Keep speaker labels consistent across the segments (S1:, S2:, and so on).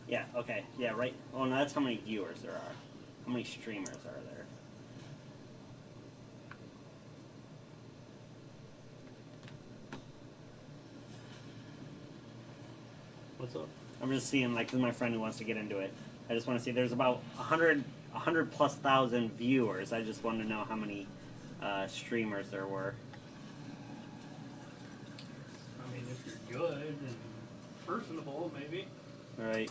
S1: Yeah, okay. Yeah, right. Oh, no, that's how many viewers there are. How many streamers are there?
S2: What's up?
S1: I'm just seeing, like, cause my friend who wants to get into it. I just want to see. There's about 100 plus thousand viewers. I just want to know how many streamers there were.
S2: I mean, if you're good and personable, maybe.
S1: Right.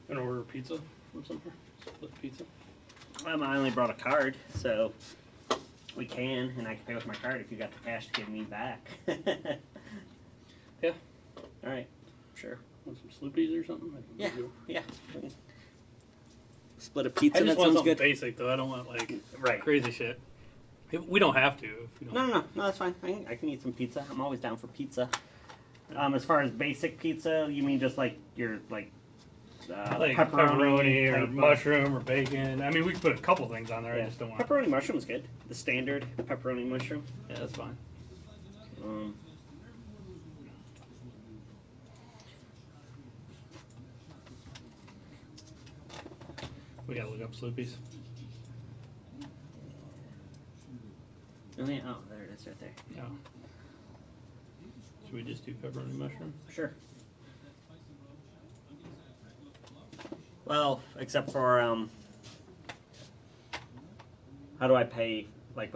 S2: Gonna order pizza from somewhere. Split pizza.
S1: I only brought a card, so we can, and I can pay with my card if you got the cash to give me back.
S2: Yeah.
S1: All right. Sure.
S2: Want some Sloopies or something?
S1: Yeah. Yeah. Split a pizza.
S2: I just
S1: that
S2: want
S1: sounds
S2: something
S1: good.
S2: basic though. I don't want like
S1: Right.
S2: crazy shit. We don't have to. If you don't.
S1: No, that's fine. I can eat some pizza. I'm always down for pizza. As far as basic pizza, you mean just like your like
S2: pepperoni or
S1: type
S2: mushroom or bacon. I mean, we can put a couple things on there.
S1: Yeah.
S2: I just don't want.
S1: Pepperoni mushroom's good. The standard pepperoni mushroom.
S2: Yeah, that's fine. We gotta look up Sloopies.
S1: Oh, yeah. Oh, there it is right there.
S2: Yeah. Should we just do pepperoni mushroom?
S1: Sure. Well, except for how do I pay? Like,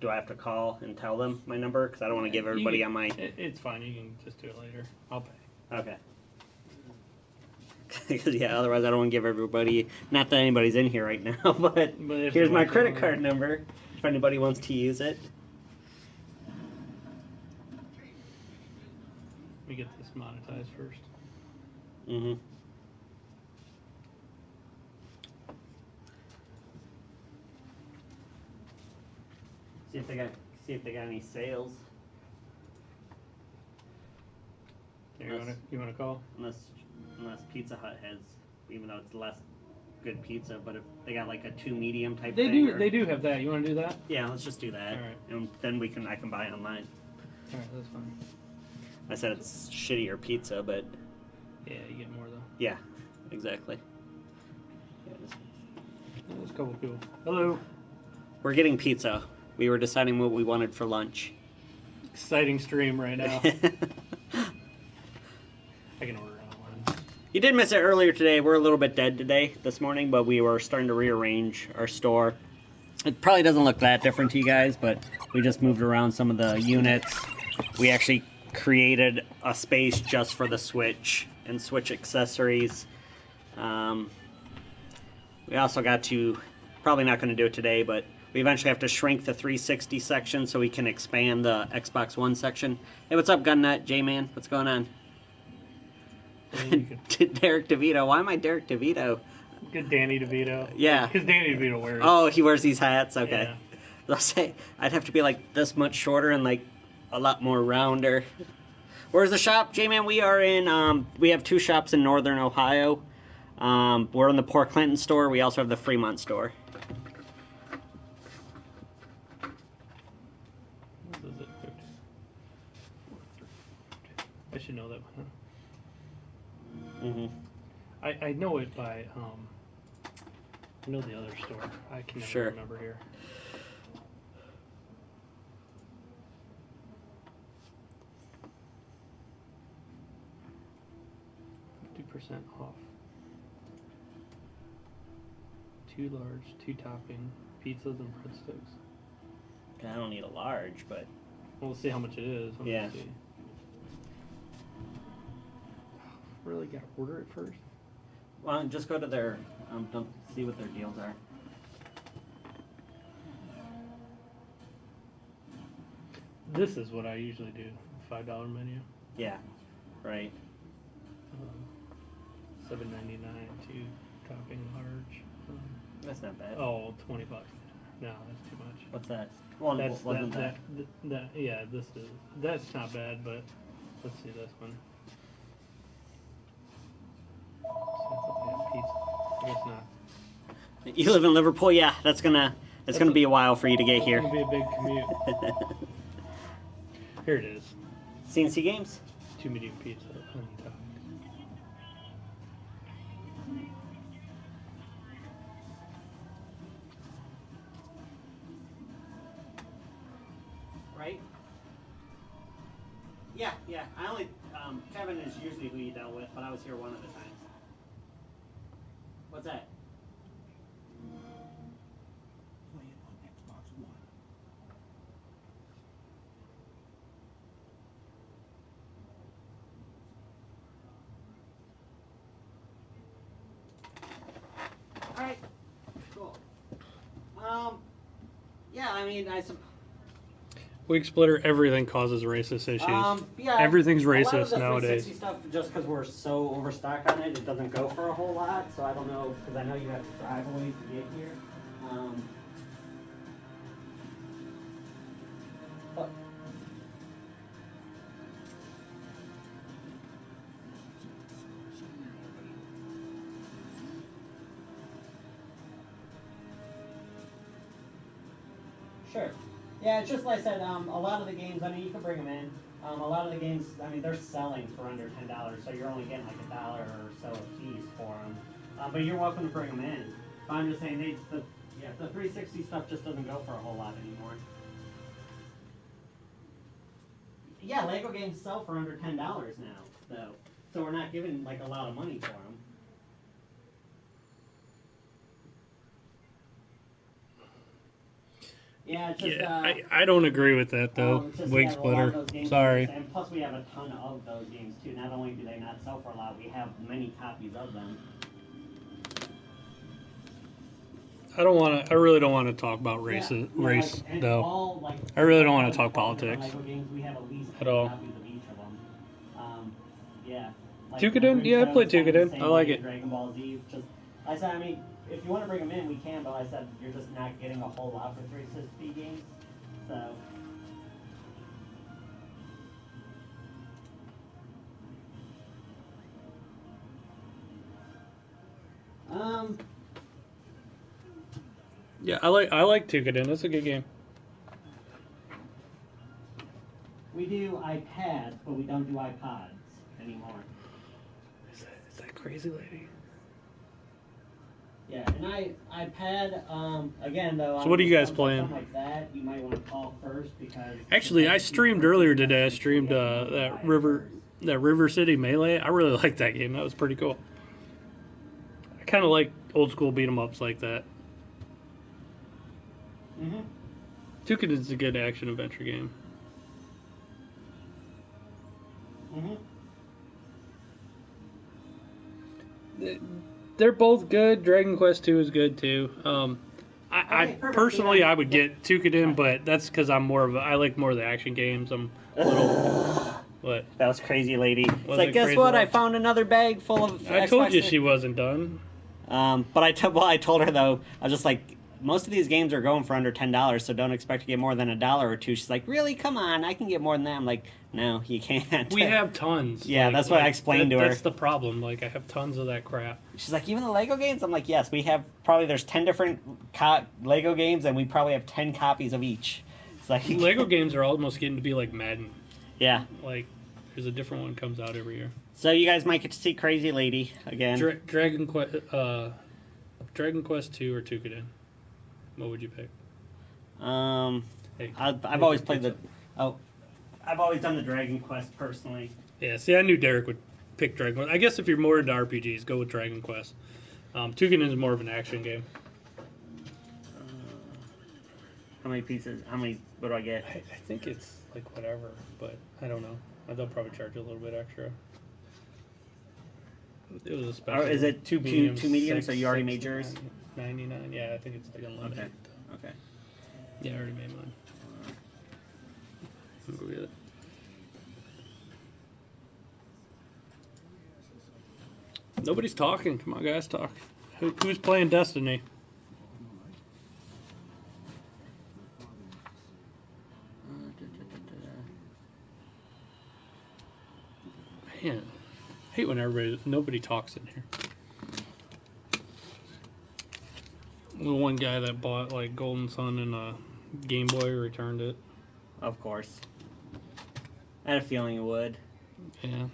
S1: do I have to call and tell them my number? Because I don't want to give everybody on my.
S2: It's fine. You can just do it later. I'll pay.
S1: Okay. Because yeah, otherwise I don't want to give everybody. Not that anybody's in here right now, but here's my credit card number if anybody wants to use it.
S2: Let me get this monetized first.
S1: Mm-hmm. See if they got any sales.
S2: Here, you wanna call?
S1: Unless Pizza Hut has, even though it's less good pizza, but if they got like a 2 medium type thing.
S2: They do have that. You wanna do that?
S1: Yeah, let's just do that.
S2: All right.
S1: And then I can buy online.
S2: All right, that's fine.
S1: I said it's shittier pizza, but
S2: Yeah, you get more though.
S1: yeah, exactly. Yeah,
S2: There's a couple people. Hello.
S1: we're getting pizza. We were deciding what we wanted for lunch.
S2: Exciting stream right now. I can order it online.
S1: You did miss it earlier today. We're a little bit dead this morning, but we were starting to rearrange our store. It probably doesn't look that different to you guys, but we just moved around some of the units. We actually created a space just for the Switch and Switch accessories. We also got to, probably not going to do it today, but we eventually have to shrink the 360 section so we can expand the Xbox One section. Hey, what's up, Gunnut? J-Man, what's going on? Derek DeVito. Why am I Derek DeVito?
S2: Good Danny DeVito.
S1: Yeah.
S2: Because Danny DeVito wears.
S1: Oh, he wears these hats? Okay.
S2: Yeah.
S1: I'll say, I'd have to be like this much shorter and like a lot more rounder. Where's the shop? J-Man, we are in, we have 2 shops in northern Ohio. We're in the Port Clinton store. We also have the Fremont store.
S2: What is it? I should know that one. Huh? I know it by I know the other store. I can never remember here. %, off. 2 large, 2 topping, pizzas and breadsticks.
S1: I don't need a large, but
S2: We'll see how much it is.
S1: Yeah.
S2: See. Really got to order it first?
S1: Well, just go to their don't see what their deals are.
S2: This is what I usually do. $5 menu.
S1: Yeah, right.
S2: $7.99, 2 topping large.
S1: That's not bad.
S2: Oh, $20. No, that's too much.
S1: What's that? Well,
S2: That's
S1: wasn't that?
S2: Yeah, this is. That's not bad, but let's see this one. Pizza. I guess not.
S1: You live in Liverpool, yeah. It's gonna be a while for you to get here.
S2: It's gonna be a big commute. Here it is.
S1: CNC Games.
S2: 2 medium pizza, untopped.
S1: Right? Yeah. I only Kevin is usually who you dealt with, but I was here one of the times. What's that?
S3: Play it on Xbox One.
S1: All right. Cool. Yeah. I mean,
S2: Weak splitter, everything causes racist issues.
S1: Yeah,
S2: Everything's
S1: a lot of
S2: racist
S1: the
S2: nowadays.
S1: 360 stuff, just because we're so overstocked on it, it doesn't go for a whole lot. So I don't know, because I know you have to drive a ways to get here. But sure. Yeah, it's just like I said, a lot of the games, I mean, you can bring them in. A lot of the games, I mean, they're selling for under $10, so you're only getting like $1 or so a piece for them. But you're welcome to bring them in. But I'm just saying, the 360 stuff just doesn't go for a whole lot anymore. Yeah, Lego games sell for under $10 now, though. So we're not giving like a lot of money for them. Yeah, it's just,
S2: I don't agree with that though. Wig splitter. Sorry.
S1: And plus, we have a ton of those games too. Not only do they not sell for a lot, we have many copies of them.
S2: I really don't want to talk about race though. I really don't want to talk politics at all. Tukadin? Yeah, I played Tukadin. I like it.
S1: Dragon Ball Z. I said, I mean, if you want to bring them in, we can. But I said you're just not getting a whole lot for 360 games. So.
S2: Yeah, I like Tukadin. It's a good game.
S1: We do iPads, but we don't do iPods anymore.
S2: Is that crazy lady?
S1: Yeah, and iPad, again though.
S2: So what are you guys playing?
S1: Something like that, you might want to call first because.
S2: Actually, I streamed earlier today. I streamed that River City Melee. I really liked that game. That was pretty cool. I kind of like old school beat 'em ups like that. Tukadin is a good action adventure game. They're both good. Dragon Quest II is good too. I personally I would get Tukadin, but that's because I like more of the action games. I'm a little. What?
S1: That was crazy, lady. It's like, guess what? I found another bag full of.
S2: I told you she wasn't done.
S1: But I told her though. I was just like, most of these games are going for under $10, so don't expect to get more than $1 or $2. She's like, really? Come on, I can get more than that. I'm like, no, you can't.
S2: We have tons.
S1: Yeah, that's what I explained to her.
S2: That's the problem. Like, I have tons of that crap.
S1: She's like, even the Lego games? I'm like, yes, we have there's 10 different Lego games, and we probably have 10 copies of each. It's like
S2: Lego games are almost getting to be like Madden.
S1: Yeah.
S2: Like, there's a different one comes out every year.
S1: So you guys might get to see Crazy Lady again.
S2: Dragon Quest 2 or Tukiden. What would you pick?
S1: Hey, I've always played I've always done the Dragon Quest personally.
S2: Yeah, see, I knew Derek would pick Dragon Quest. I guess if you're more into RPGs, go with Dragon Quest. Tukiden is more of an action game.
S1: How many pieces? What do I get?
S2: I think it's like whatever, but I don't know. They'll probably charge you a little bit extra. It was a special.
S1: Or is it two mediums? So you already made yours?
S2: $99. Yeah, I think it's like unlimited.
S1: Okay.
S2: Yeah, I already made mine. I'll go get it. Nobody's talking. Come on, guys, talk. Who's playing Destiny? Man, I hate when nobody talks in here. The one guy that bought like Golden Sun and a Game Boy returned it.
S1: Of course. I had a feeling it would.
S2: Yeah.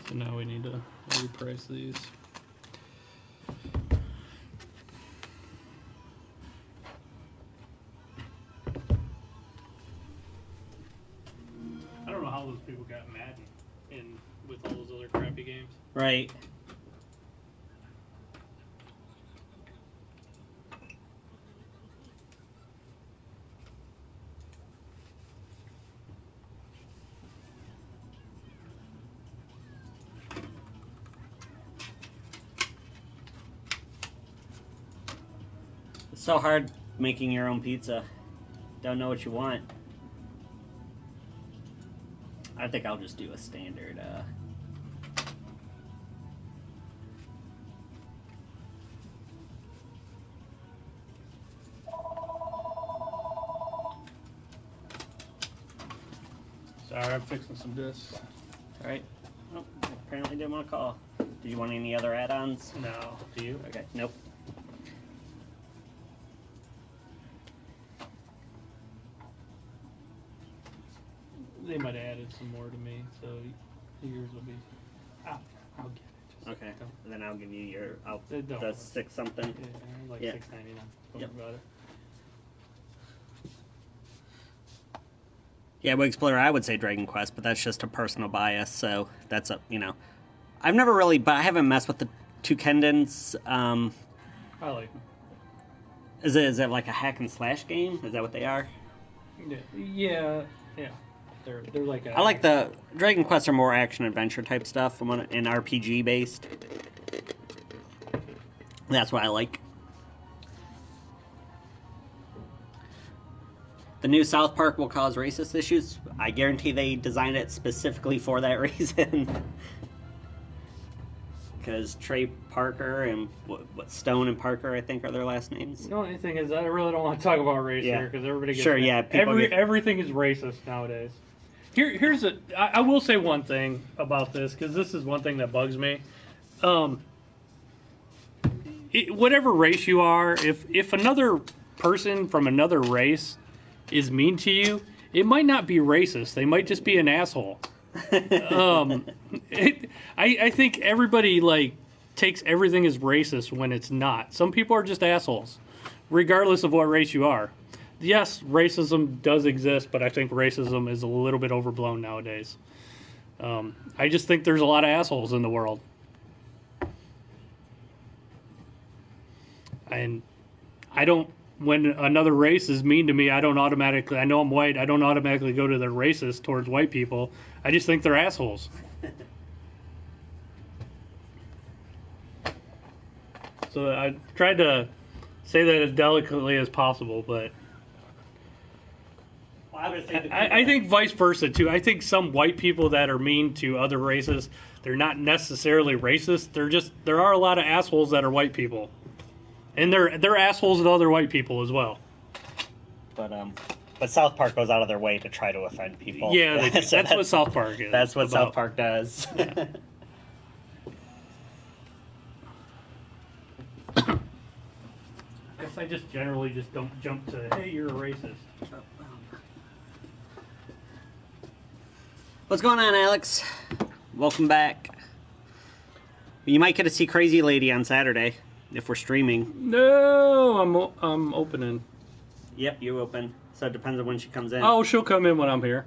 S2: So now we need to reprice these. I don't know how those people got Madden with all those other crappy games.
S1: Right. It's so hard making your own pizza. Don't know what you want. I think I'll just do a standard.
S2: Sorry, I'm fixing some discs.
S1: All right. Oh, apparently didn't want to call. Do you want any other add-ons?
S2: No. Do you?
S1: Okay. Nope.
S2: They might have added some more to me, so yours will be. I'll get it. Just
S1: Okay.
S2: don't-
S1: Then I'll give you your.
S2: Don't
S1: The
S2: worry.
S1: 6 something.
S2: Yeah, like
S1: Yeah.
S2: $6.99. Don't
S1: Yep.
S2: worry about it.
S1: Yeah, Wig Explorer, I would say Dragon Quest, but that's just a personal bias, so that's I've never really, but I haven't messed with the two Kendons.
S2: I like them.
S1: Is it like a hack and slash game? Is that what they are?
S2: Yeah. They're like a.
S1: I like the Dragon Quest are more action adventure type stuff and RPG based. That's what I like. The new South Park will cause racist issues. I guarantee they designed it specifically for that reason. Because Trey Parker and what Stone and Parker, I think, are their last names.
S2: The only thing is, I really don't want to talk about race
S1: Yeah.
S2: here because everybody gets
S1: Sure, yeah, people
S2: everything is racist nowadays. I will say one thing about this because this is one thing that bugs me. Whatever race you are, if another person from another race is mean to you, it might not be racist. They might just be an asshole. I think everybody takes everything as racist when it's not. Some people are just assholes, regardless of what race you are. Yes, racism does exist, but I think racism is a little bit overblown nowadays. I just think there's a lot of assholes in the world. And when another race is mean to me, I know I'm white, I don't automatically go to they're racist towards white people. I just think they're assholes. So I tried to say that as delicately as possible, but
S1: I would say
S2: I think vice versa too. I think some white people that are mean to other races, they're not necessarily racist. There are a lot of assholes that are white people, and they're assholes to other white people as well.
S1: But South Park goes out of their way to try to offend people.
S2: Yeah,
S1: So
S2: that's what South Park is.
S1: That's what
S2: about.
S1: South Park does.
S2: Yeah. I guess I just generally just don't jump to, hey, you're a racist.
S1: What's going on, Alex? Welcome back. You might get to see Crazy Lady on Saturday if we're streaming.
S2: No, I'm opening.
S1: Yep, you open. So it depends on when she comes in.
S2: Oh, she'll come in when I'm here.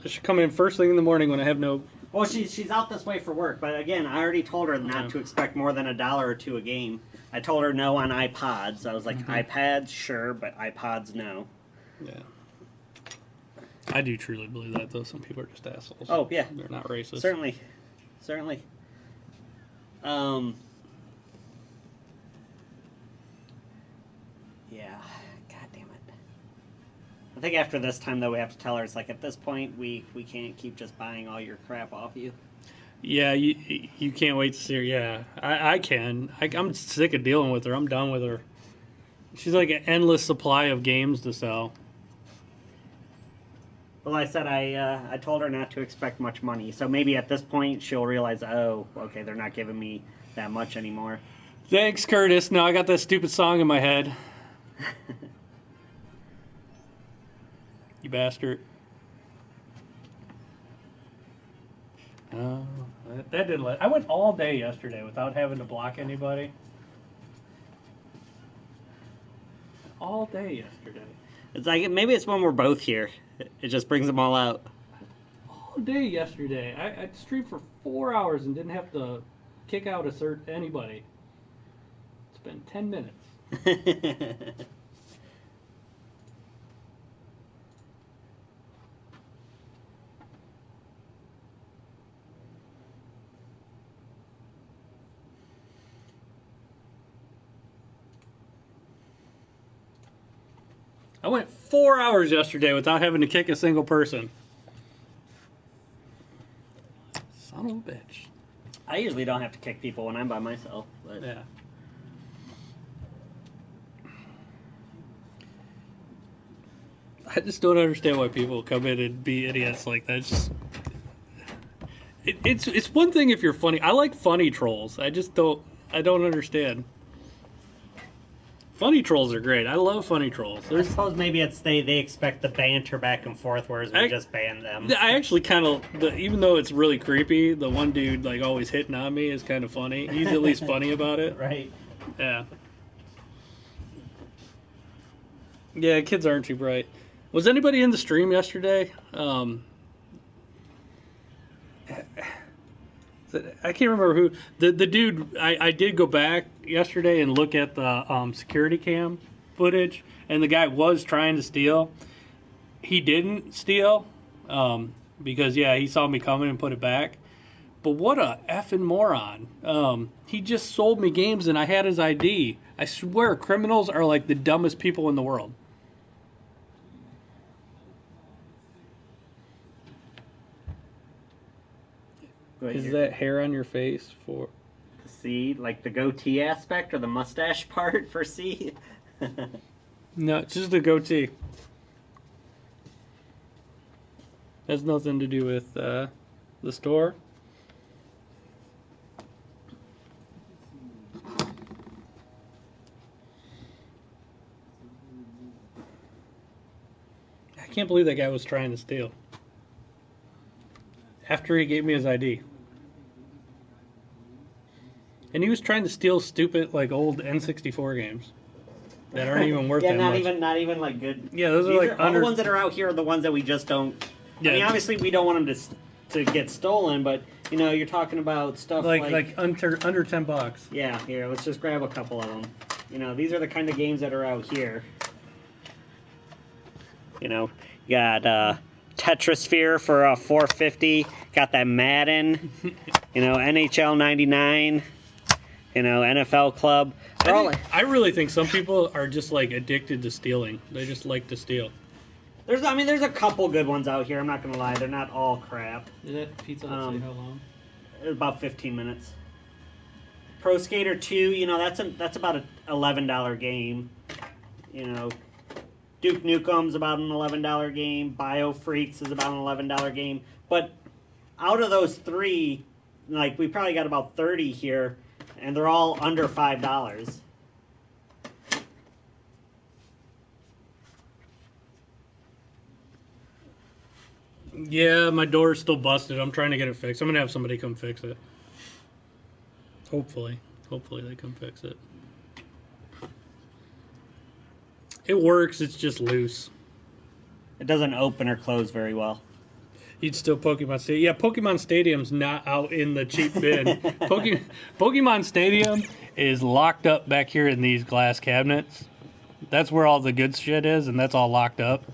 S2: She'll come in first thing in the morning when I have no...
S1: Well, she's out this way for work, but again, I already told her not to expect more than $1 or $2 a game. I told her no on iPods. I was like, iPads, sure, but iPods, no.
S2: Yeah. I do truly believe that, though. Some people are just assholes.
S1: Oh, yeah.
S2: They're not racist.
S1: Certainly. Yeah. God damn it. I think after this time, though, we have to tell her, it's like, at this point, we can't keep just buying all your crap off you.
S2: Yeah, you can't wait to see her. Yeah, I can. I'm sick of dealing with her. I'm done with her. She's like an endless supply of games to sell.
S1: Well, I said I told her not to expect much money, so maybe at this point she'll realize, oh, okay, they're not giving me that much anymore.
S2: Thanks, Curtis. Now I got that stupid song in my head. You bastard. Oh, that didn't let... I went all day yesterday without having to block anybody. All day yesterday.
S1: It's like, maybe it's when we're both here. It just brings them all out.
S2: All day yesterday. I streamed for 4 hours and didn't have to kick out anybody. It's been 10 minutes. I went 4 hours yesterday without having to kick a single person. Son of a bitch.
S1: I usually don't have to kick people when I'm by myself. But...
S2: Yeah. I just don't understand why people come in and be idiots like that. It's one thing if you're funny. I like funny trolls. I don't understand. Funny trolls are great. I love funny trolls.
S1: I suppose maybe it's they expect the banter back and forth, whereas we just ban them.
S2: I actually kind of, even though it's really creepy, the one dude like always hitting on me is kind of funny. He's at least funny about it.
S1: Right.
S2: Yeah. Yeah, kids aren't too bright. Was anybody in the stream yesterday? I can't remember who the dude. I did go back yesterday and look at the security cam footage, and the guy was trying to steal. He didn't steal because he saw me coming and put it back. But what a effing moron! He just sold me games and I had his ID. I swear, criminals are like the dumbest people in the world. Is that hair on your face for
S1: C, like the goatee aspect or the mustache part for C?
S2: No, it's just a goatee. Has nothing to do with the store. I can't believe that guy was trying to steal. After he gave me his ID. And he was trying to steal stupid, like, old N64 games that aren't even worth that much.
S1: Not even like good.
S2: Yeah, those are like
S1: all the ones that are out here are the ones that we just don't.
S2: Yeah.
S1: I mean, obviously we don't want them to get stolen, but you're talking about stuff
S2: like under $10.
S1: Yeah, here, let's just grab a couple of them. These are the kind of games that are out here. You got Tetrasphere for $4.50. Got that Madden. NHL 99. You know, NFL Club. They're all
S2: I really think some people are just like addicted to stealing. They just like to steal.
S1: there's a couple good ones out here. I'm not gonna lie, they're not all crap.
S2: Is that Pizza Hut say how long?
S1: About 15 minutes. Pro Skater 2, you know, that's about an $11 game. You know, Duke Nukem's about an $11 game. Bio Freaks is about an $11 game. But out of those three, like, we probably got about 30 here, and they're all under $5.
S2: Yeah, my door's still busted. I'm trying to get it fixed. I'm gonna have somebody come fix it. Hopefully they come fix it. It works. It's just loose.
S1: It doesn't open or close very well.
S2: You'd still Pokemon Stadium. Yeah, Pokemon Stadium's not out in the cheap bin. Pokemon Stadium is locked up back here in these glass cabinets. That's where all the good shit is, and that's all locked up.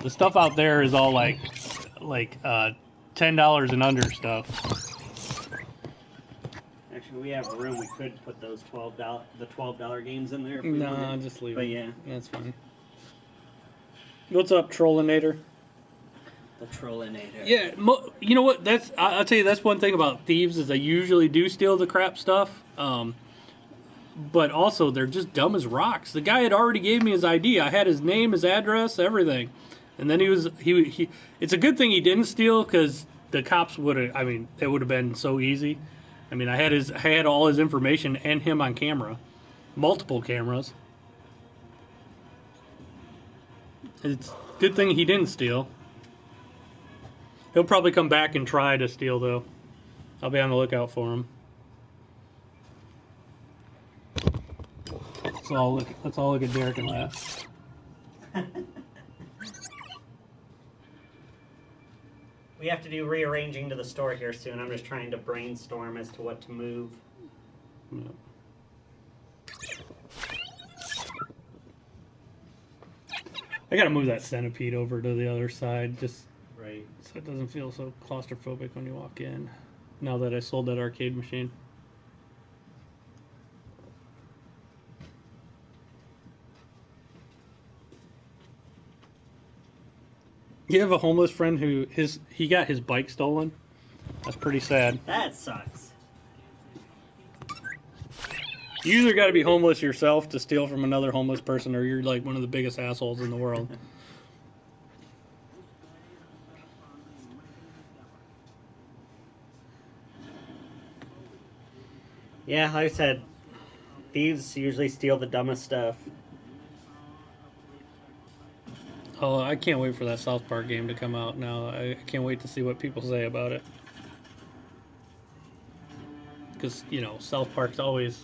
S2: The stuff out there is all like $10 and under stuff.
S1: Actually, we have room. We could put those $12 games in there. If we
S2: No,
S1: wanted.
S2: just leave
S1: But
S2: it.
S1: yeah,
S2: That's fine. What's up, Trollinator?
S1: the Trollinator.
S2: Yeah, you know what? I'll tell you, that's one thing about thieves is they usually do steal the crap stuff. But also, they're just dumb as rocks. The guy had already gave me his ID. I had his name, his address, everything. And then he it's a good thing he didn't steal because the cops would have, I mean, it would have been so easy. I mean, I had all his information and him on camera. Multiple cameras. It's a good thing he didn't steal. He'll probably come back and try to steal, though. I'll be on the lookout for him. Let's all look at Derek and laugh.
S1: We have to do rearranging to the store here soon. I'm just trying to brainstorm as to what to move.
S2: Yeah. I gotta move that centipede over to the other side, just
S1: Right.
S2: so it doesn't feel so claustrophobic when you walk in. Now that I sold that arcade machine. You have a homeless friend who he got his bike stolen? That's pretty sad.
S1: That sucks.
S2: You either got to be homeless yourself to steal from another homeless person, or you're like one of the biggest assholes in the world.
S1: Yeah, like I said, thieves usually steal the dumbest stuff.
S2: Oh, I can't wait for that South Park game to come out now. I can't wait to see what people say about it. Because, you know, South Park's always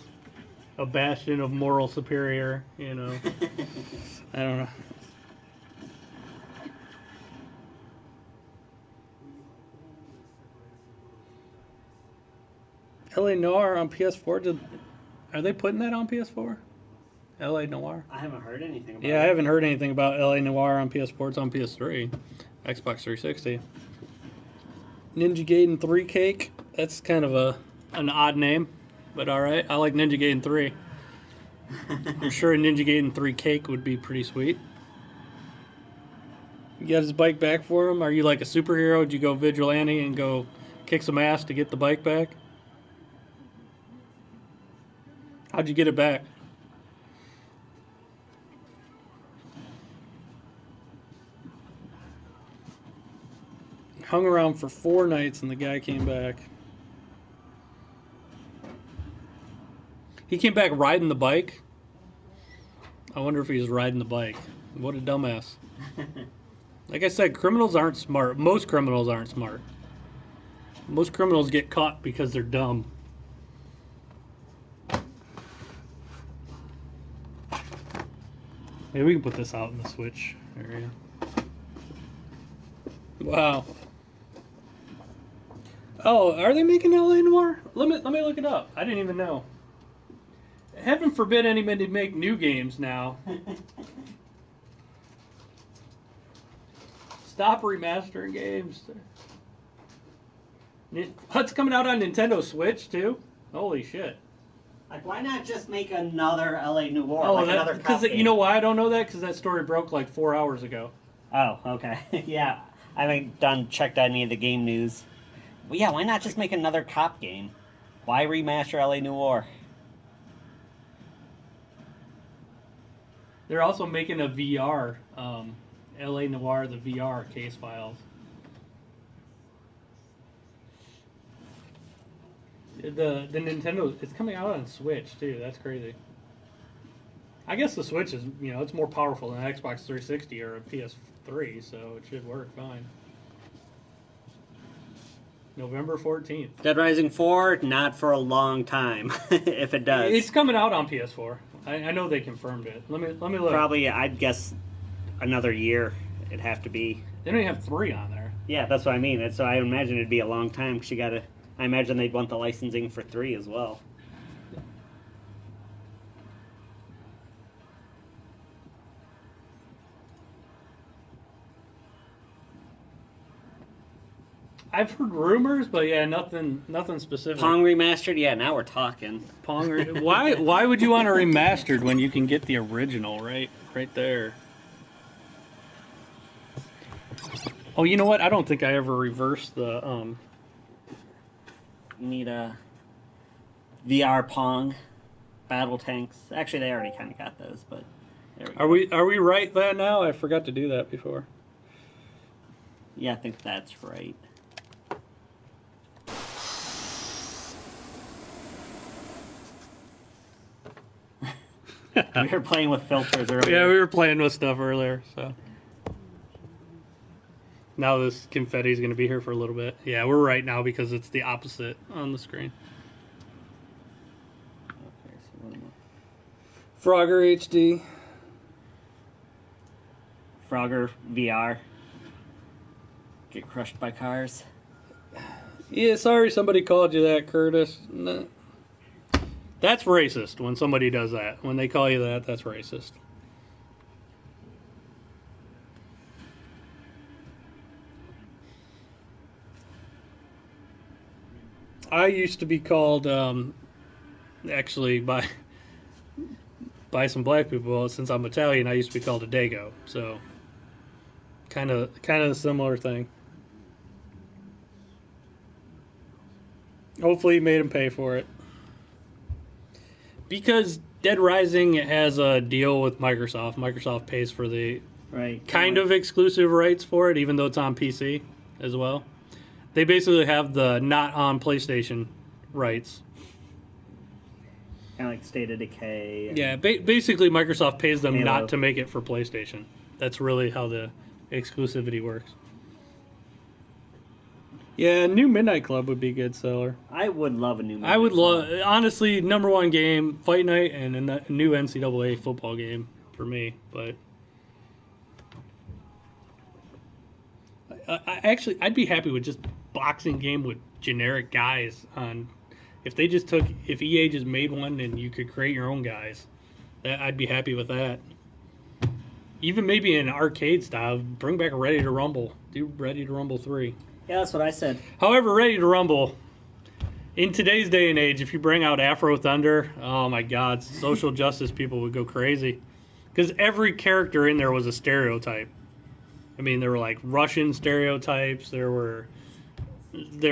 S2: a bastion of moral superior, you know. I don't know. LA Noir on PS4? Are they putting that on PS4? LA Noir?
S1: I haven't heard anything about
S2: Yeah,
S1: it.
S2: I haven't heard anything about LA Noir on PS4. It's on PS3, Xbox 360. Ninja Gaiden 3 Cake. That's kind of an odd name, but all right. I like Ninja Gaiden 3. I'm sure a Ninja Gaiden 3 Cake would be pretty sweet. You got his bike back for him? Are you like a superhero? Did you go vigilante and go kick some ass to get the bike back? How'd you get it back? Hung around for 4 nights and the guy came back. He came back riding the bike. I wonder if he was riding the bike. What a dumbass. Like I said, criminals aren't smart. Most criminals aren't smart. Most criminals get caught because they're dumb. Maybe we can put this out in the Switch area. Wow. Oh, are they making LA Noir? Let me look it up. I didn't even know. Heaven forbid anybody make new games now. Stop remastering games. What's coming out on Nintendo Switch too? Holy shit.
S1: Like, why not just make another LA Noire?
S2: Oh,
S1: like another
S2: because
S1: cop
S2: you know
S1: game?
S2: why I don't know that? Because that story broke like 4 hours ago.
S1: Oh, okay. Yeah, I haven't checked any of the game news. Well, yeah, why not just make another cop game? Why remaster LA Noire?
S2: They're also making a VR, LA Noire, the VR case files. The Nintendo, it's coming out on Switch too. That's crazy. I guess the Switch is, it's more powerful than an Xbox 360 or a PS3, so it should work fine. November 14th.
S1: Dead Rising 4, not for a long time, if it does.
S2: It's coming out on PS4. I know they confirmed it. Let me look.
S1: Probably, I'd guess another year it'd have to be.
S2: They don't even have 3 on there.
S1: Yeah, that's what I mean. So I imagine it'd be a long time, because I imagine they'd want the licensing for 3 as well.
S2: I've heard rumors, but yeah, nothing specific.
S1: Pong remastered? Yeah, now we're talking.
S2: Pong. Why would you want a remastered when you can get the original right there? Oh, you know what? I don't think I ever reversed the.
S1: You need a VR Pong, battle tanks. Actually, they already kind of got those, but there we go.
S2: Are we right that now? I forgot to do that before.
S1: Yeah, I think that's right. We were playing with filters earlier.
S2: Yeah, we were playing with stuff earlier, so. Now this confetti is going to be here for a little bit. Yeah, we're right now because it's the opposite on the screen.
S1: Okay, so what am
S2: Frogger HD.
S1: Frogger VR. Get crushed by cars.
S2: Yeah, sorry somebody called you that, Curtis. No. That's racist when somebody does that. When they call you that, that's racist. I used to be called, actually, by some black people. Since I'm Italian, I used to be called a Dago. So, kind of a similar thing. Hopefully, you made him pay for it. Because Dead Rising has a deal with Microsoft. Microsoft pays for the kind of exclusive rights for it, even though it's on PC as well. They basically have the not on PlayStation rights.
S1: Kind of like State of Decay.
S2: Yeah, basically Microsoft pays them
S1: Halo.
S2: not to make it for PlayStation. That's really how the exclusivity works. Yeah, new Midnight Club would be a good seller.
S1: I would love a new Midnight
S2: I would
S1: Club.
S2: love, honestly, number one game, Fight Night, and a new NCAA football game for me. But I'd be happy with just boxing game with generic guys on. If EA just made one and you could create your own guys, I'd be happy with that. Even maybe in arcade style, bring back Ready to Rumble. Do Ready to Rumble 3.
S1: Yeah, that's what I said.
S2: However, Ready to Rumble, in today's day and age, if you bring out Afro Thunder, oh my God, social justice people would go crazy. Because every character in there was a stereotype. I mean, there were like Russian stereotypes. There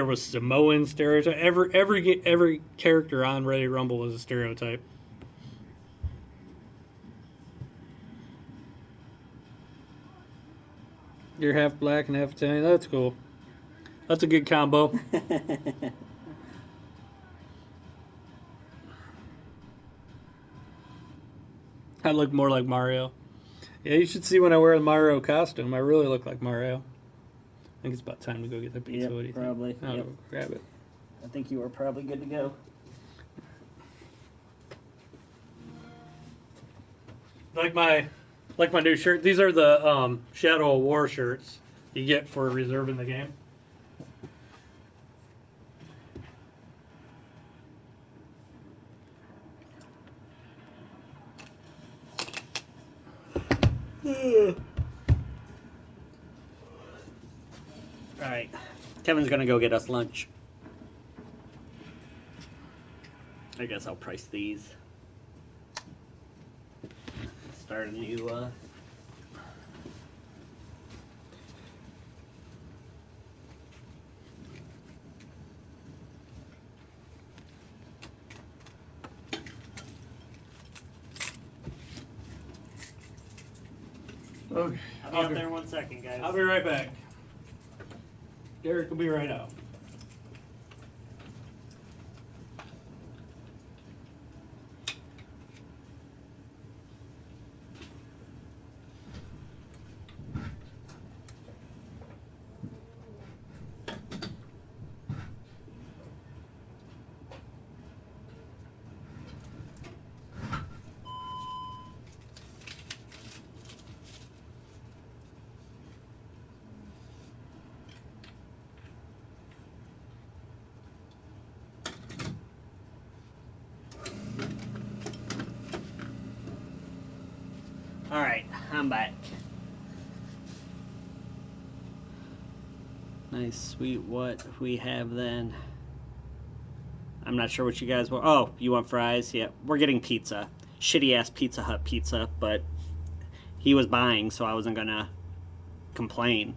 S2: was Samoan stereotype. Every character on Ready to Rumble was a stereotype. You're half black and half Italian. That's cool. That's a good combo. I look more like Mario. Yeah, you should see when I wear the Mario costume. I really look like Mario. I think it's about time to go get the pizza.
S1: Yep,
S2: What do you
S1: probably.
S2: think? I'll
S1: Yep.
S2: go grab it.
S1: I think you were probably good to go.
S2: Like my new shirt. These are the Shadow of War shirts you get for reserving the game.
S1: Alright. Kevin's gonna go get us lunch. I guess I'll price these. Start a new,
S2: Okay.
S1: I'll be out there in 1 second, guys.
S2: I'll be right back. Derek will be right out.
S1: Alright, I'm back. Nice, sweet. What we have then? I'm not sure what you guys want. Oh, you want fries? Yeah, we're getting pizza. Shitty ass Pizza Hut pizza, but he was buying, so I wasn't gonna complain.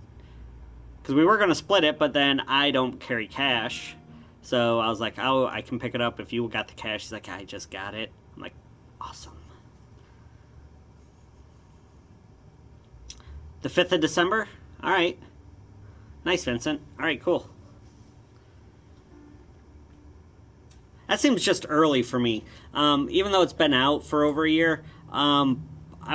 S1: Because we were gonna split it, but then I don't carry cash. So I was like, oh, I can pick it up if you got the cash. He's like, I just got it. I'm like, awesome. The 5th of December? Alright. Nice, Vincent. Alright, cool. That seems just early for me. Even though it's been out for over a year, I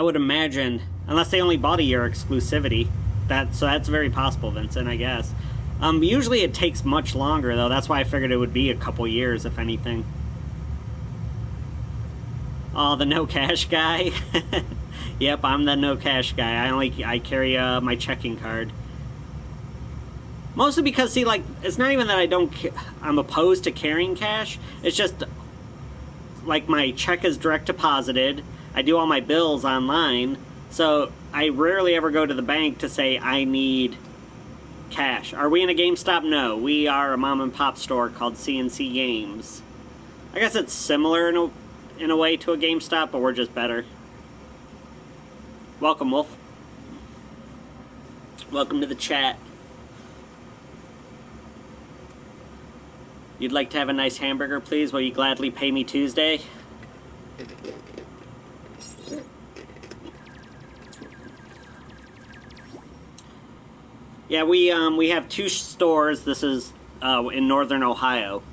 S1: would imagine, unless they only bought a year exclusivity, so that's very possible, Vincent, I guess. Usually it takes much longer, though. That's why I figured it would be a couple years, if anything. Oh, the no cash guy. Yep, I'm the no cash guy. I carry my checking card. Mostly because, see, like, it's not even that I'm opposed to carrying cash. It's just, like, my check is direct deposited. I do all my bills online. So I rarely ever go to the bank to say I need cash. Are we in a GameStop? No. We are a mom and pop store called ccgames. I guess it's similar in a way to a GameStop, but we're just better. Welcome, Wolf. Welcome to the chat. You'd like to have a nice hamburger, please? Will you gladly pay me Tuesday? Yeah, we have 2 stores. This is in northern Ohio.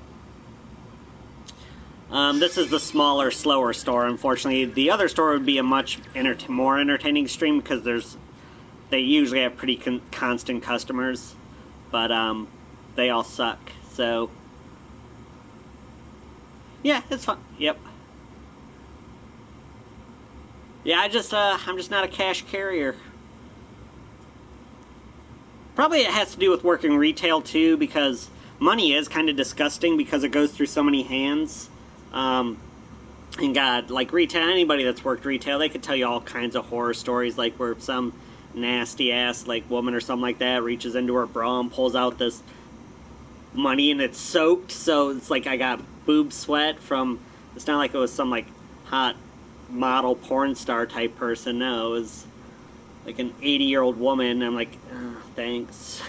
S1: This is the smaller, slower store. Unfortunately, the other store would be a much more entertaining stream because they usually have pretty constant customers, but they all suck. So yeah, it's fun. Yep. Yeah, I'm just not a cash carrier. Probably it has to do with working retail too, because money is kind of disgusting because it goes through so many hands. And God, like retail, anybody that's worked retail, they could tell you all kinds of horror stories, like where some nasty ass like woman or something like that reaches into her bra and pulls out this money and it's soaked, so it's like I got boob sweat from. It's not like it was some like hot model porn star type person. No, it was like an 80-year-old woman. I'm like, oh, thanks.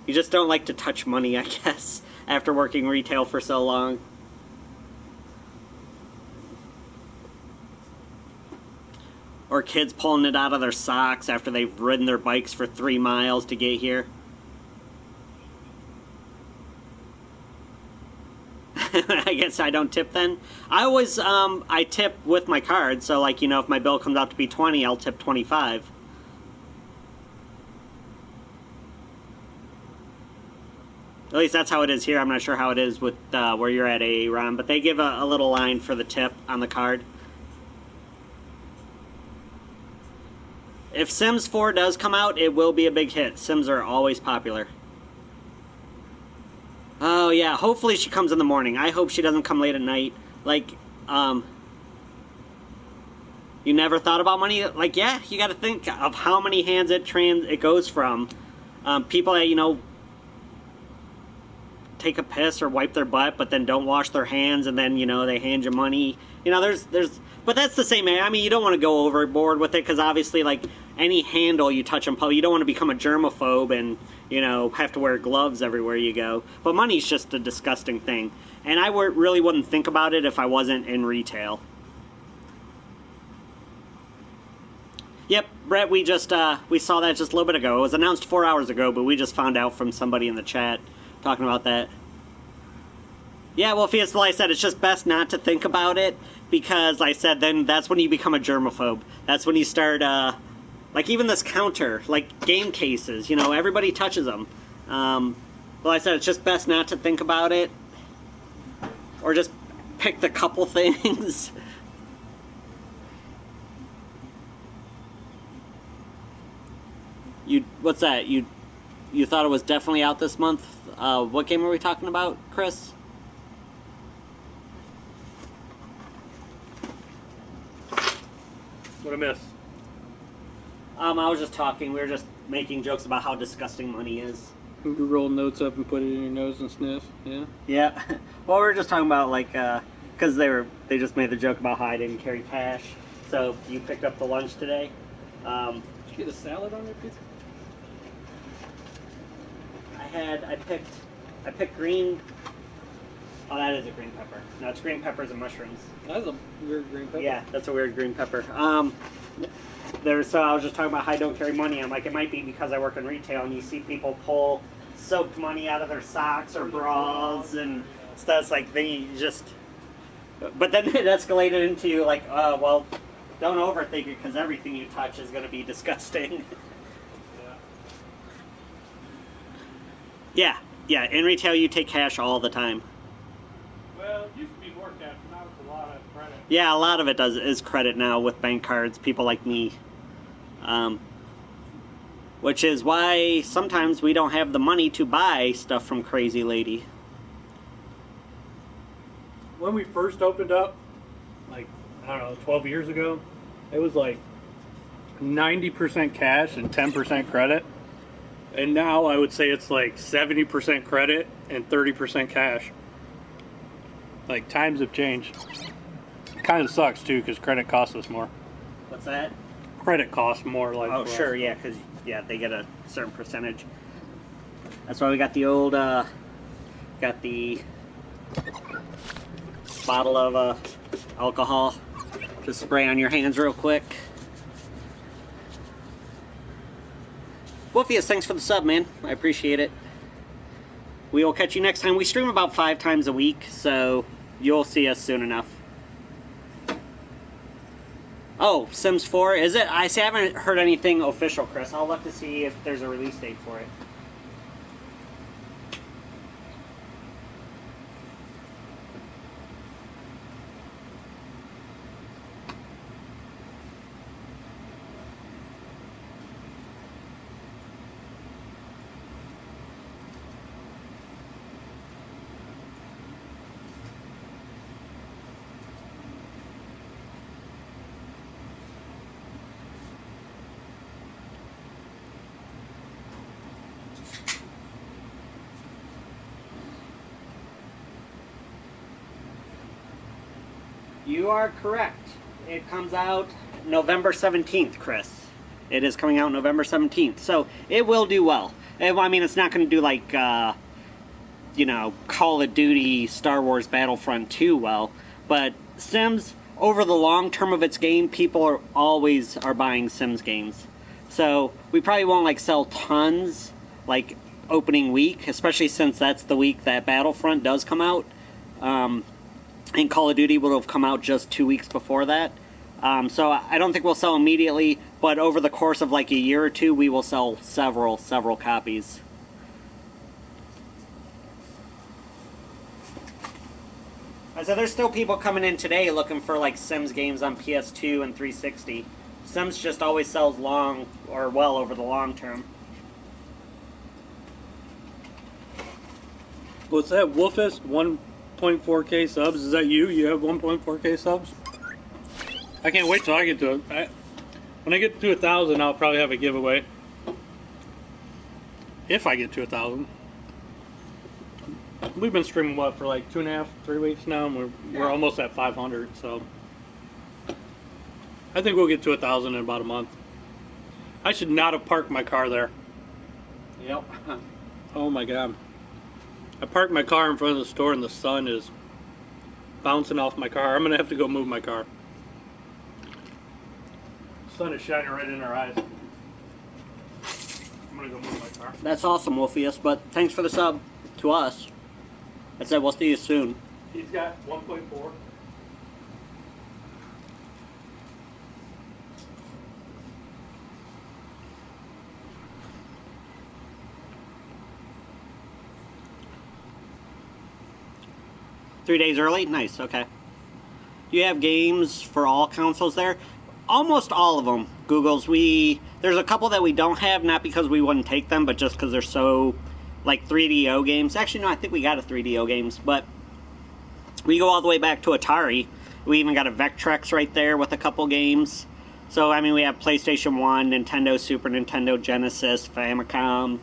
S1: You just don't like to touch money, I guess, after working retail for so long. Or kids pulling it out of their socks after they've ridden their bikes for 3 miles to get here. I guess I don't tip then. I always, I tip with my card, so like, you know, if my bill comes out to be 20, I'll tip 25. At least that's how it is here. I'm not sure how it is with where you're at, Ron, but they give a little line for the tip on the card. If Sims 4 does come out, it will be a big hit. Sims are always popular. Oh, yeah. Hopefully she comes in the morning. I hope she doesn't come late at night. Like, you never thought about money? Like, yeah, you got to think of how many hands it goes from. People that, you know, take a piss or wipe their butt, but then don't wash their hands, and then, you know, they hand you money. You know, but that's the same. I mean, you don't want to go overboard with it, because obviously, like, any handle you touch in public, you don't want to become a germaphobe and, you know, have to wear gloves everywhere you go. But money's just a disgusting thing. And I really wouldn't think about it if I wasn't in retail. Yep, Brett, we saw that just a little bit ago. It was announced 4 hours ago, but we just found out from somebody in the chat talking about that. Yeah, well, like I said, it's just best not to think about it, because, like I said, then that's when you become a germaphobe. That's when you start, like even this counter, like game cases, you know, everybody touches them. Like I said, it's just best not to think about it, or just pick the couple things. What's that? You thought it was definitely out this month? What game are we talking about, Chris?
S2: What I missed?
S1: I was just talking. We were just making jokes about how disgusting money is.
S2: You roll notes up and put it in your nose and sniff. Yeah.
S1: Yeah. Well, we were just talking about, like, because they just made the joke about how I didn't carry cash. So you picked up the lunch today.
S2: Did you get a salad on your pizza?
S1: I picked green. Oh, that is a green pepper. No, it's green peppers and mushrooms.
S2: That's a weird green pepper.
S1: Yeah, that's a weird green pepper. So I was just talking about how I don't carry money. I'm like, it might be because I work in retail, and you see people pull soaked money out of their socks or bras and stuff. It's like they just. But then it escalated into like, well, don't overthink it, because everything you touch is going to be disgusting. Yeah, in retail you take cash all the time.
S2: Well, it used to be more cash, now it's a lot of credit.
S1: Yeah, a lot of it is credit now with bank cards, people like me. Which is why sometimes we don't have the money to buy stuff from Crazy Lady.
S2: When we first opened up, like, I don't know, 12 years ago, it was like 90% cash and 10% credit. And now I would say it's like 70% credit and 30% cash. Like, times have changed. It kind of sucks too, because credit costs us more.
S1: What's that?
S2: Credit costs more. Like,
S1: oh, sure, yeah, because they get a certain percentage. That's why we got the old, got the bottle of alcohol. Just spray on your hands real quick. Wolfius, thanks for the sub, man. I appreciate it. We will catch you next time. We stream about 5 times a week, so you'll see us soon enough. Oh, Sims 4, is it? I haven't heard anything official, Chris. I'll look to see if there's a release date for it. You are correct. It comes out November 17th, Chris. It is coming out November 17th. So it will do well. I mean, it's not going to do like, you know, Call of Duty, Star Wars Battlefront 2 well. But Sims, over the long term of its game, people are always buying Sims games. So we probably won't like sell tons like opening week, especially since that's the week that Battlefront does come out. And Call of Duty will have come out just 2 weeks before that. So I don't think we'll sell immediately, but over the course of like a year or two, we will sell several copies. So there's still people coming in today looking for like Sims games on PS2 and 360. Sims just always sells long or well over the long term.
S2: What's that, Wolfus? 1.4K subs? Is that you? You have 1.4K subs? I can't wait till I get to it. When I get to 1,000, I'll probably have a giveaway. If I get to 1,000. We've been streaming what for like 2.5, 3 weeks now, and we're almost at 500. So I think we'll get to 1,000 in about a month. I should not have parked my car there.
S1: Yep.
S2: Oh my god! I parked my car in front of the store, and the sun is bouncing off my car. I'm gonna have to go move my car. The sun is shining right in our eyes. I'm gonna go move my car.
S1: That's awesome, Wolfius, but thanks for the sub to us. I said we'll see you soon.
S2: He's got 1.4.
S1: Three days early? Nice, okay. Do you have games for all consoles there? Almost all of them, Google's. There's a couple that we don't have, not because we wouldn't take them, but just because they're so, like, 3DO games. Actually, no, I think we got a 3DO games, but we go all the way back to Atari. We even got a Vectrex right there with a couple games. So, I mean, we have PlayStation 1, Nintendo, Super Nintendo, Genesis, Famicom,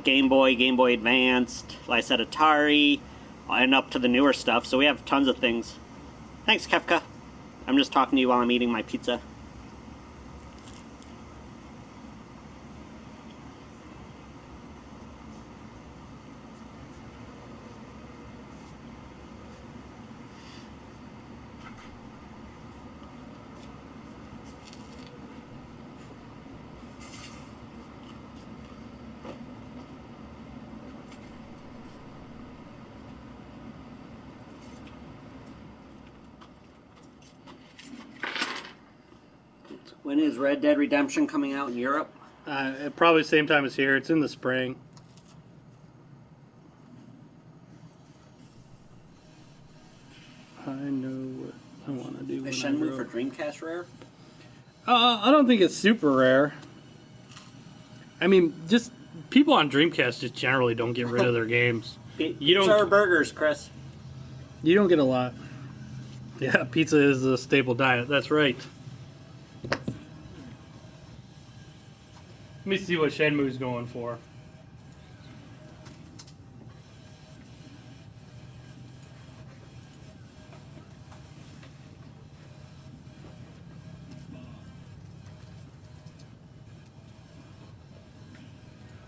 S1: Game Boy Advanced, like I said, Atari, and up to the newer stuff. So we have tons of things. Thanks, Kefka. I'm just talking to you while I'm eating my pizza. When is Red Dead Redemption coming out in Europe?
S2: Probably the same time as here. It's in the spring. I know what I want to do.
S1: Is Shenmue for Dreamcast rare?
S2: I don't think it's super rare. I mean, just people on Dreamcast just generally don't get rid of their games.
S1: You don't. Pizza or burgers, Chris?
S2: You don't get a lot. Yeah, pizza is a staple diet. That's right. Let me see what Shenmue's going for.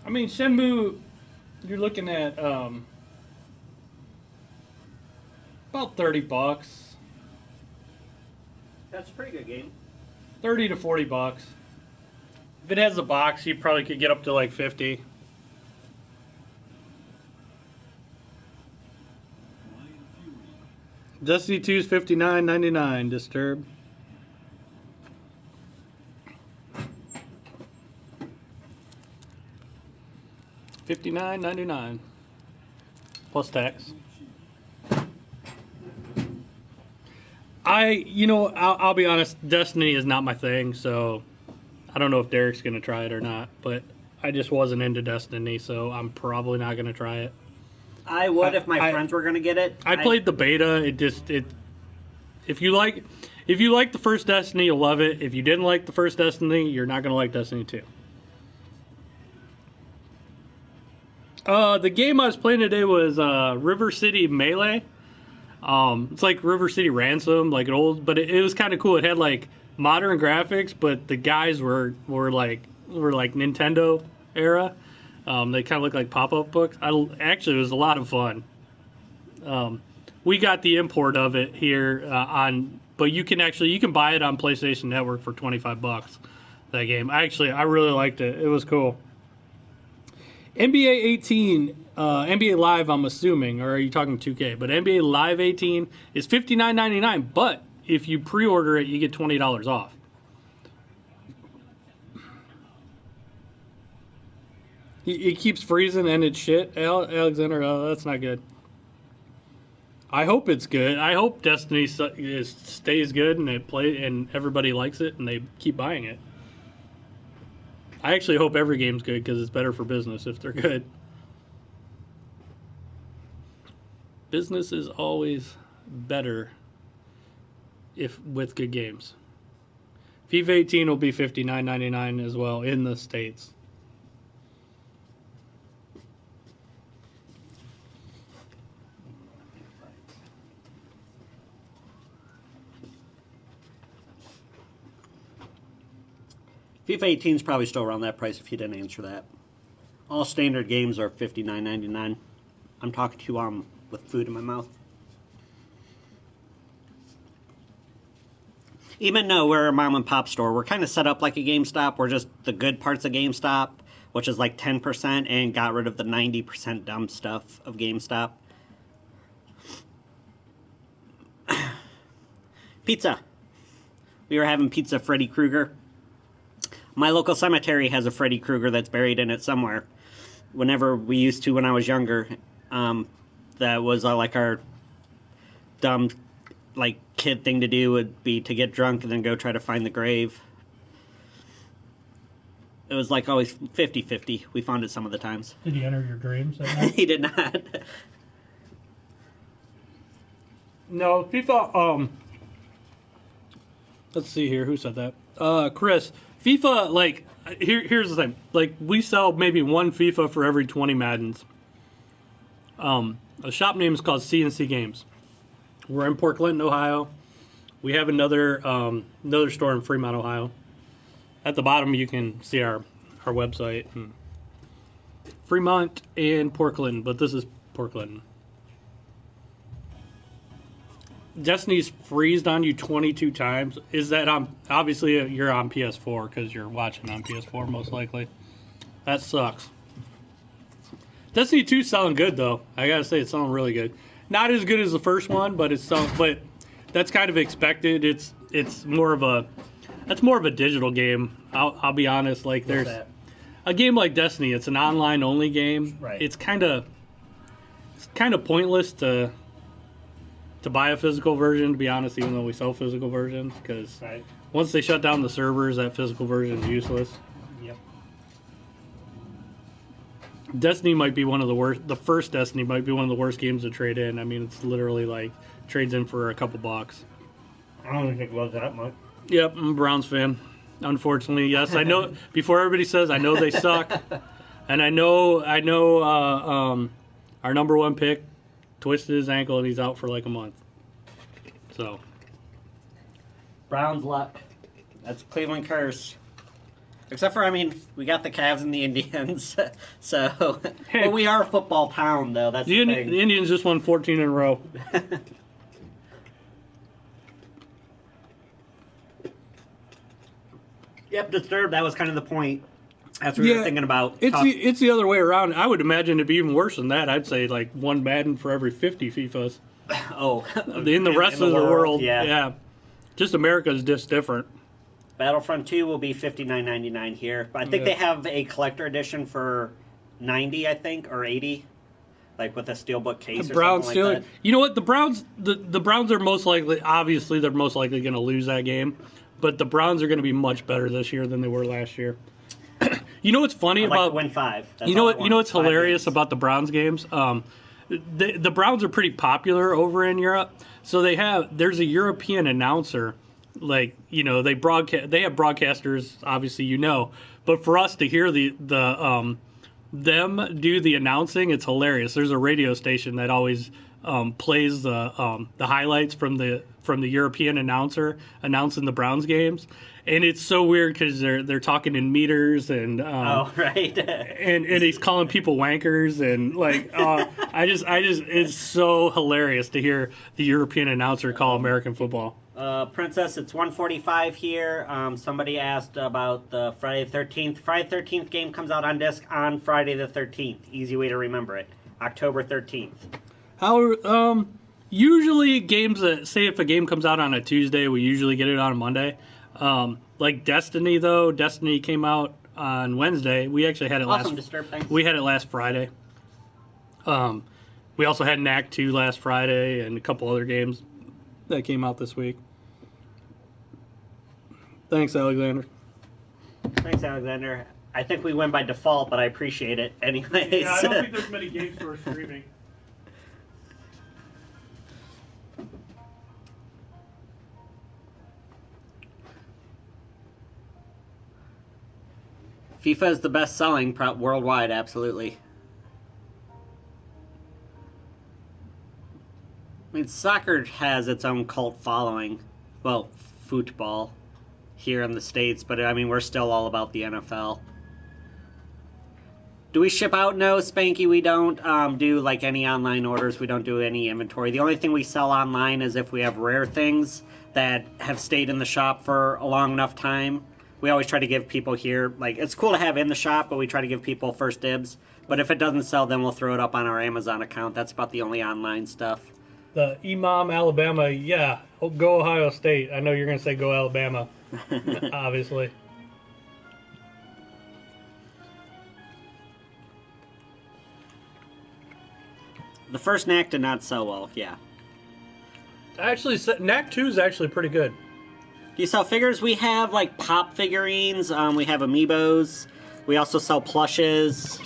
S2: I mean, Shenmue, you're looking at about $30.
S1: That's a pretty good game.
S2: 30 to $40. If it has a box, you probably could get up to like 50. Destiny 2 is $59.99. Disturb. $59.99 plus tax. I'll be honest. Destiny is not my thing, so I don't know if Derek's going to try it or not, but I just wasn't into Destiny, so I'm probably not going to try it.
S1: I would if my friends were going to get it.
S2: I played the beta. If you like the first Destiny, you'll love it. If you didn't like the first Destiny, you're not going to like Destiny 2. The game I was playing today was River City Melee. It's like River City Ransom, like an old, but it was kind of cool. It had like modern graphics, but the guys were like Nintendo era. They kind of look like pop-up books. Actually, it was a lot of fun. We got the import of it here but you can buy it on PlayStation Network for $25. That game, I really liked it. It was cool. NBA 18, NBA Live, I'm assuming, or are you talking 2K? But NBA Live 18 is $59.99, but if you pre-order it, you get $20 off. It keeps freezing and it's shit, Alexander. That's not good. I hope it's good. I hope Destiny stays good and everybody likes it and they keep buying it. I actually hope every game's good because it's better for business if they're good. Business is always better with good games. FIFA 18 will be $59.99 as well in the States.
S1: FIFA 18 is probably still around that price if you didn't answer that. All standard games are $59.99. I'm talking to you with food in my mouth. Even though we're a mom and pop store, we're kind of set up like a GameStop. We're just the good parts of GameStop, which is like 10%, and got rid of the 90% dumb stuff of GameStop. Pizza. We were having pizza Freddy Krueger. My local cemetery has a Freddy Krueger that's buried in it somewhere. Whenever we used to when I was younger, that was like our dumb like kid thing to do would be to get drunk and then go try to find the grave. It was like always 50-50. We found it some of the times.
S2: Did he enter your dreams that night?
S1: He did not.
S2: No, FIFA, let's see here, who said that? Chris. FIFA, like, here's the thing. Like, we sell maybe one FIFA for every 20 Maddens. A shop name is called ccgames. We're in Port Clinton, Ohio. We have another store in Fremont, Ohio. At the bottom, you can see our website. Fremont and Port Clinton, but this is Port Clinton. Destiny's freezed on you 22 times. Is that on? Obviously, you're on PS4 because you're watching on PS4 most likely. That sucks. Destiny 2's selling good though. I gotta say, it's selling really good. Not as good as the first one, but it's selling. But that's kind of expected. It's more of a digital game. I'll be honest. Like there's a game like Destiny. It's an online only game.
S1: Right.
S2: It's kind of pointless to buy a physical version, to be honest, even though we sell physical versions, because once they shut down the servers, that physical version is useless.
S1: Yep.
S2: Destiny might be one of the worst. The first Destiny might be one of the worst games to trade in. I mean, it's literally like trades in for a couple bucks.
S1: I don't think it was that much.
S2: Yep, I'm a Browns fan. Unfortunately, yes, I know. Before everybody says, I know they suck, and I know. Our number one pick twisted his ankle and he's out for like a month. So,
S1: Browns luck. That's Cleveland curse. Except for, I mean, we got the Cavs and the Indians. So,
S2: hey,
S1: well, we are a football town, though. That's the thing.
S2: The Indians just won 14 in a row.
S1: Yep, disturbed. That was kind of the point. That's what we were thinking about.
S2: It's the other way around. I would imagine it'd be even worse than that. I'd say like one Madden for every 50 FIFAs.
S1: Oh.
S2: In the rest of the world.
S1: Yeah.
S2: Just America's just different.
S1: Battlefront 2 will be $59.99 here. But I think they have a collector edition for $90, I think, or $80. Like with a steelbook case or something like that.
S2: You know what? The Browns are most likely, obviously, they're most likely going to lose that game. But the Browns are going to be much better this year than they were last year. You know what's funny about
S1: win 5?
S2: You know what's hilarious about the Browns games? The Browns are pretty popular over in Europe, so there's a European announcer, like they have broadcasters, obviously but for us to hear them do the announcing, it's hilarious. There's a radio station that always plays the highlights from the European announcer announcing the Browns games. And it's so weird because they're talking in meters and and he's calling people wankers and like I just it's so hilarious to hear the European announcer call American football.
S1: Princess, it's 1:45 here. Somebody asked about the Friday the 13th. Friday the 13th game comes out on disc on Friday the 13th. Easy way to remember it. October 13th.
S2: Usually games that say if a game comes out on a Tuesday, we usually get it on a Monday. Like Destiny, though. Destiny came out on Wednesday. We actually had it last Friday. We also had Knack 2 last Friday and a couple other games that came out this week. Thanks, Alexander.
S1: Thanks, Alexander. I think we win by default, but I appreciate it anyways.
S2: Yeah, I don't think there's many game stores streaming.
S1: FIFA is the best selling worldwide, absolutely. I mean, soccer has its own cult following. Well, football. here in the States, but I mean, we're still all about the NFL. Do we ship out? No, Spanky, we don't do like any online orders. We don't do any inventory. The only thing we sell online is if we have rare things that have stayed in the shop for a long enough time. We always try to give people here, like, it's cool to have in the shop, but we try to give people first dibs. But if it doesn't sell, then we'll throw it up on our Amazon account. That's about the only online stuff.
S2: The Imam, Alabama, yeah. Go Ohio State. I know you're going to say go Alabama, obviously.
S1: The first knack did not sell well, yeah.
S2: Actually, Knack 2 is actually pretty good.
S1: Do you sell figures? We have, like, pop figurines. We have amiibos. We also sell plushes.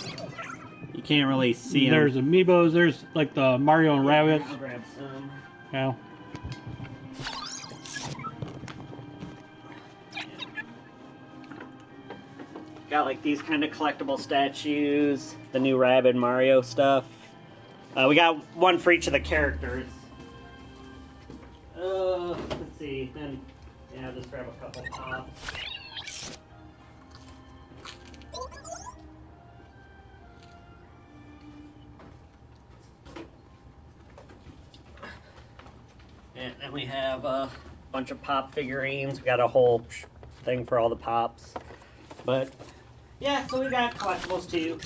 S1: You can't really see them.
S2: There's amiibos. There's, like, the Mario and Rabbids.
S1: I'll grab some.
S2: Yeah.
S1: Got, like, these kind of collectible statues. The new Rabbids Mario stuff. We got one for each of the characters. Let's see. Then, yeah, just grab a couple pops. And then we have a bunch of pop figurines. We got a whole thing for all the pops. But, yeah, so we got collectibles too.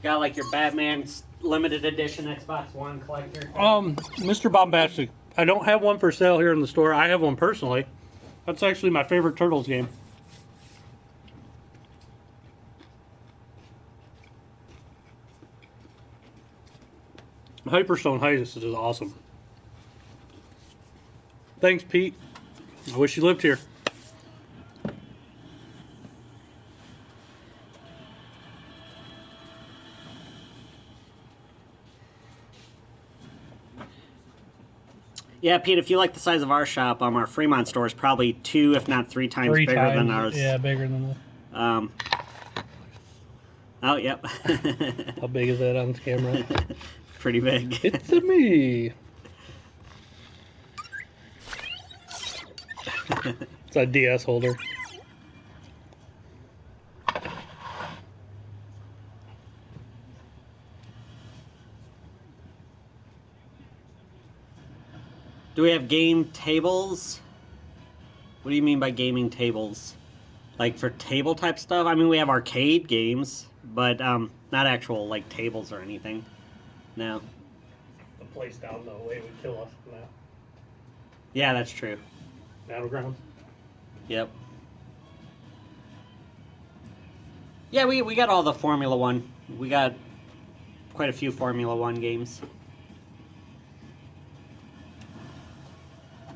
S1: Got like your Batman limited edition Xbox One collector.
S2: Mr. Bombastic. I don't have one for sale here in the store. I have one personally. That's actually my favorite Turtles game. Hyperstone Heights is awesome. Thanks, Pete. I wish you lived here.
S1: Yeah, Pete, if you like the size of our shop, our Fremont store is probably 2, if not 3 times bigger than ours.
S2: Yeah, bigger than that.
S1: Oh, yep.
S2: How big is that on camera?
S1: Pretty big.
S2: It's a me. It's a DS holder.
S1: Do we have game tables? What do you mean by gaming tables? Like for table type stuff? I mean, we have arcade games, but not actual like tables or anything. No.
S2: The place down the way would kill us now.
S1: Yeah, that's true.
S2: Battlegrounds.
S1: Yep. Yeah, we got all the Formula One. We got quite a few Formula One games.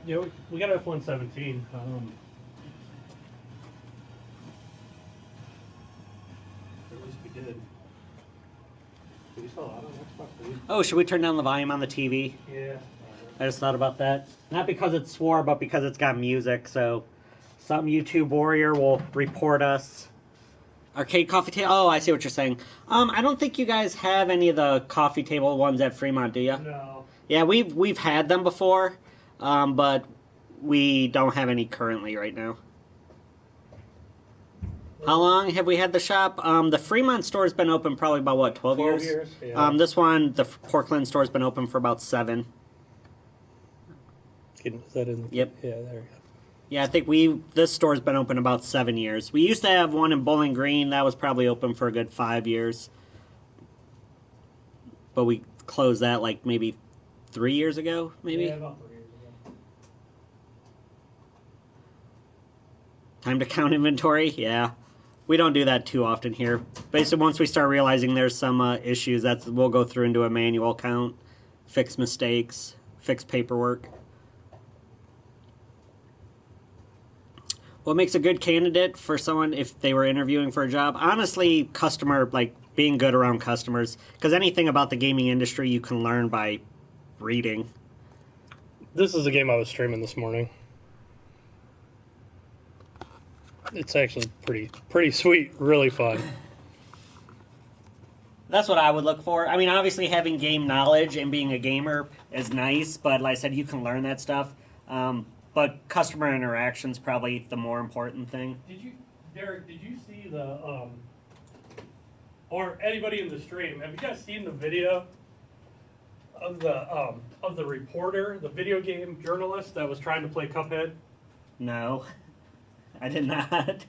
S2: Yeah, we got F-117. At least we did. Did we sell a lot on Xbox?
S1: Oh, should we turn down the volume on the TV?
S2: Yeah.
S1: I just thought about that. Not because it swore, but because it's got music, so some YouTube warrior will report us. Arcade coffee table? Oh, I see what you're saying. I don't think you guys have any of the coffee table ones at Fremont, do you?
S2: No.
S1: Yeah, we've had them before, but we don't have any currently right now. How long have we had the shop? The Fremont store's been open probably about, what, 12 years?
S2: 12 years, yeah.
S1: This one, the Portland store's been open for about 7.
S2: Is that in?
S1: Yep.
S2: Yeah, there we go.
S1: Yeah, I think this store's been open about 7 years. We used to have one in Bowling Green. That was probably open for a good 5 years. But we closed that like maybe 3 years ago, maybe?
S2: Yeah, about 3 years ago.
S1: Time to count inventory? Yeah. We don't do that too often here. Basically, once we start realizing there's some issues, we'll go through and do a manual count, fix mistakes, fix paperwork. What makes a good candidate for someone if they were interviewing for a job? Honestly, being good around customers. Because anything about the gaming industry you can learn by reading.
S2: This is a game I was streaming this morning. It's actually pretty sweet, really fun.
S1: That's what I would look for. I mean, obviously having game knowledge and being a gamer is nice, but like I said, you can learn that stuff. but customer interaction's probably the more important thing.
S2: Derek, did you see the, or anybody in the stream, have you guys seen the video of the reporter, the video game journalist that was trying to play Cuphead?
S1: No, I did not.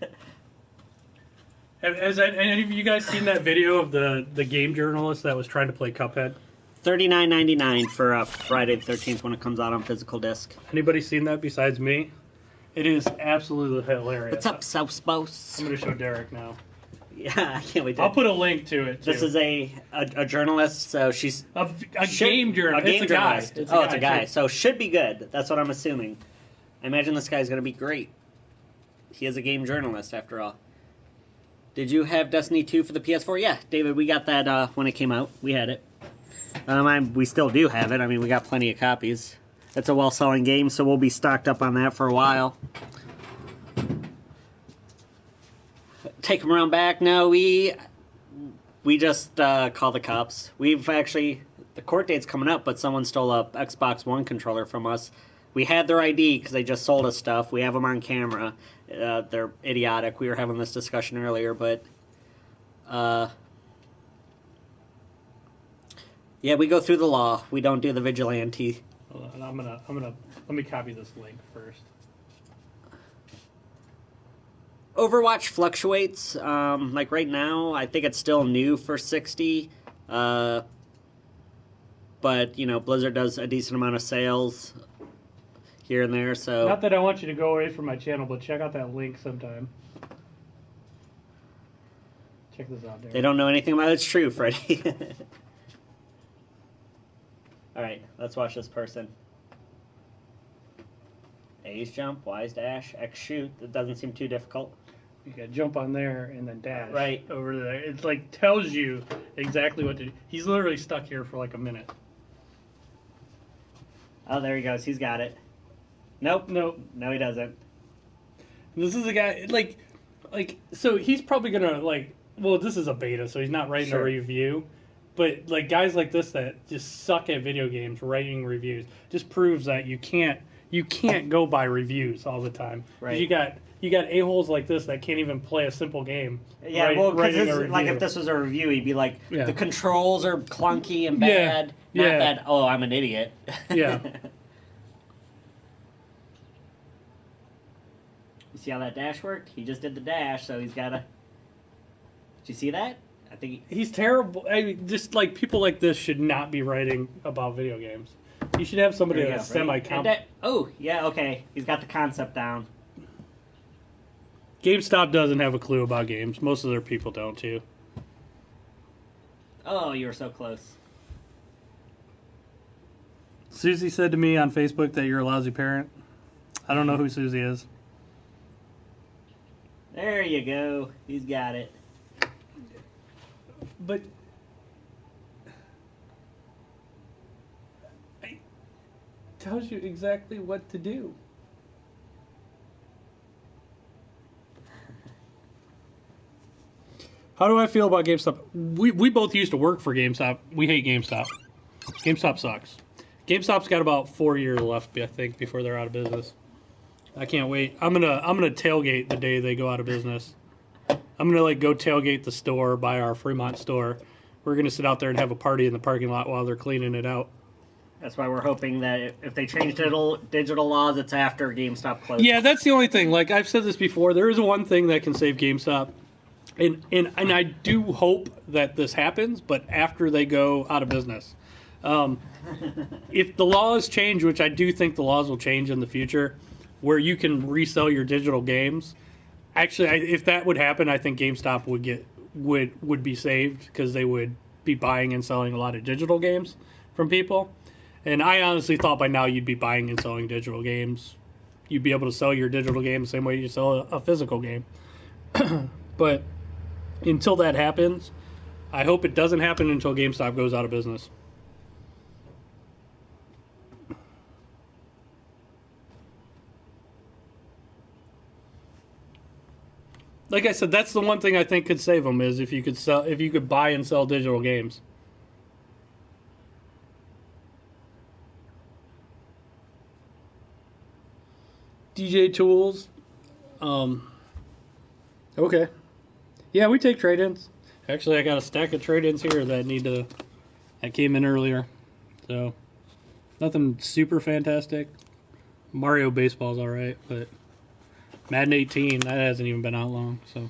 S2: Has any of you guys seen that video of the game journalist that was trying to play Cuphead?
S1: $39.99 for Friday the 13th when it comes out on physical disc.
S2: Anybody seen that besides me? It is absolutely hilarious.
S1: What's up, South Spouse?
S2: I'm going to show Derek now.
S1: Yeah, I can't wait to...
S2: I'll put a link to it, too.
S1: This is a journalist, so she's...
S2: A game journalist. It's a guy.
S1: It's a guy. Too. So should be good. That's what I'm assuming. I imagine this guy's going to be great. He is a game journalist, after all. Did you have Destiny 2 for the PS4? Yeah, David, we got that when it came out. We had it. We still do have it. I mean, we got plenty of copies. It's a well-selling game, so we'll be stocked up on that for a while. Take them around back. No, we just call the cops. We've actually... The court date's coming up, but someone stole a Xbox One controller from us. We had their ID because they just sold us stuff. We have them on camera. They're idiotic. We were having this discussion earlier, but... yeah, we go through the law. We don't do the vigilante.
S2: Hold on, let me copy this link first.
S1: Overwatch fluctuates. Like right now, I think it's still new for 60. But, you know, Blizzard does a decent amount of sales here and there, so...
S2: Not that I want you to go away from my channel, but check out that link sometime. Check this out, Derek.
S1: They don't know anything about it. It's true, Freddie. Alright, let's watch this person. A's jump, Y's dash, X shoot. That doesn't seem too difficult.
S2: You gotta jump on there and then dash
S1: right
S2: over there. It like tells you exactly what to do. He's literally stuck here for like a minute.
S1: Oh, there he goes. He's got it. Nope.
S2: Nope.
S1: No, he doesn't.
S2: This is a guy, like, so he's probably gonna, like, well, this is a beta, so he's not writing a review. But, like, guys like this that just suck at video games, writing reviews, just proves that you can't go by reviews all the time.
S1: Right.
S2: You got a-holes like this that can't even play a simple game.
S1: Yeah, well, because like if this was a review, he'd be like, the controls are clunky and bad. Not that, oh, I'm an idiot.
S2: Yeah.
S1: You see how that dash worked? He just did the dash, so he's got to... Did you see that? I think
S2: he's terrible. I mean, just like people like this should not be writing about video games. You should have somebody that's semi-competent.
S1: Oh, yeah, okay. He's got the concept down.
S2: GameStop doesn't have a clue about games. Most of their people don't, too.
S1: Oh, you were so close.
S2: Susie said to me on Facebook that you're a lousy parent. I don't know who Susie is.
S1: There you go. He's got it.
S2: But it tells you exactly what to do. How do I feel about GameStop? We both used to work for GameStop. We hate GameStop. GameStop sucks. GameStop's got about 4 years left, I think, before they're out of business. I can't wait. I'm gonna tailgate the day they go out of business. I'm gonna go tailgate the store by our Fremont store. We're gonna sit out there and have a party in the parking lot while they're cleaning it out.
S1: That's why we're hoping that if they change digital laws, it's after GameStop closes.
S2: Yeah, that's the only thing. Like I've said this before, there is one thing that can save GameStop, and I do hope that this happens, but after they go out of business. If the laws change, which I do think the laws will change in the future, where you can resell your digital games. Actually, if that would happen, I think GameStop would be saved because they would be buying and selling a lot of digital games from people. And I honestly thought by now you'd be buying and selling digital games. You'd be able to sell your digital game the same way you sell a physical game. But until that happens, I hope it doesn't happen until GameStop goes out of business. Like I said, that's the one thing I think could save them is if you could buy and sell digital games. DJ Tools. Okay. Yeah, we take trade-ins. Actually, I got a stack of trade-ins here that came in earlier. So, nothing super fantastic. Mario Baseball's alright, but Madden 18, that hasn't even been out long, so.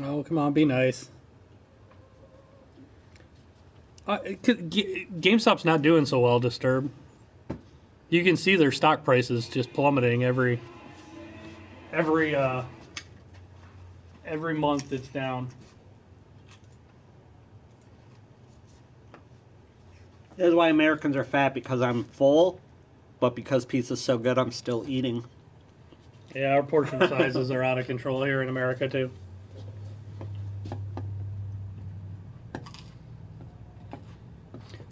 S2: Oh, come on, be nice. GameStop's not doing so well, Disturbed. You can see their stock prices just plummeting every month it's down.
S1: This is why Americans are fat, because I'm full, but because pizza's so good, I'm still eating.
S2: Yeah, our portion sizes are out of control here in America, too.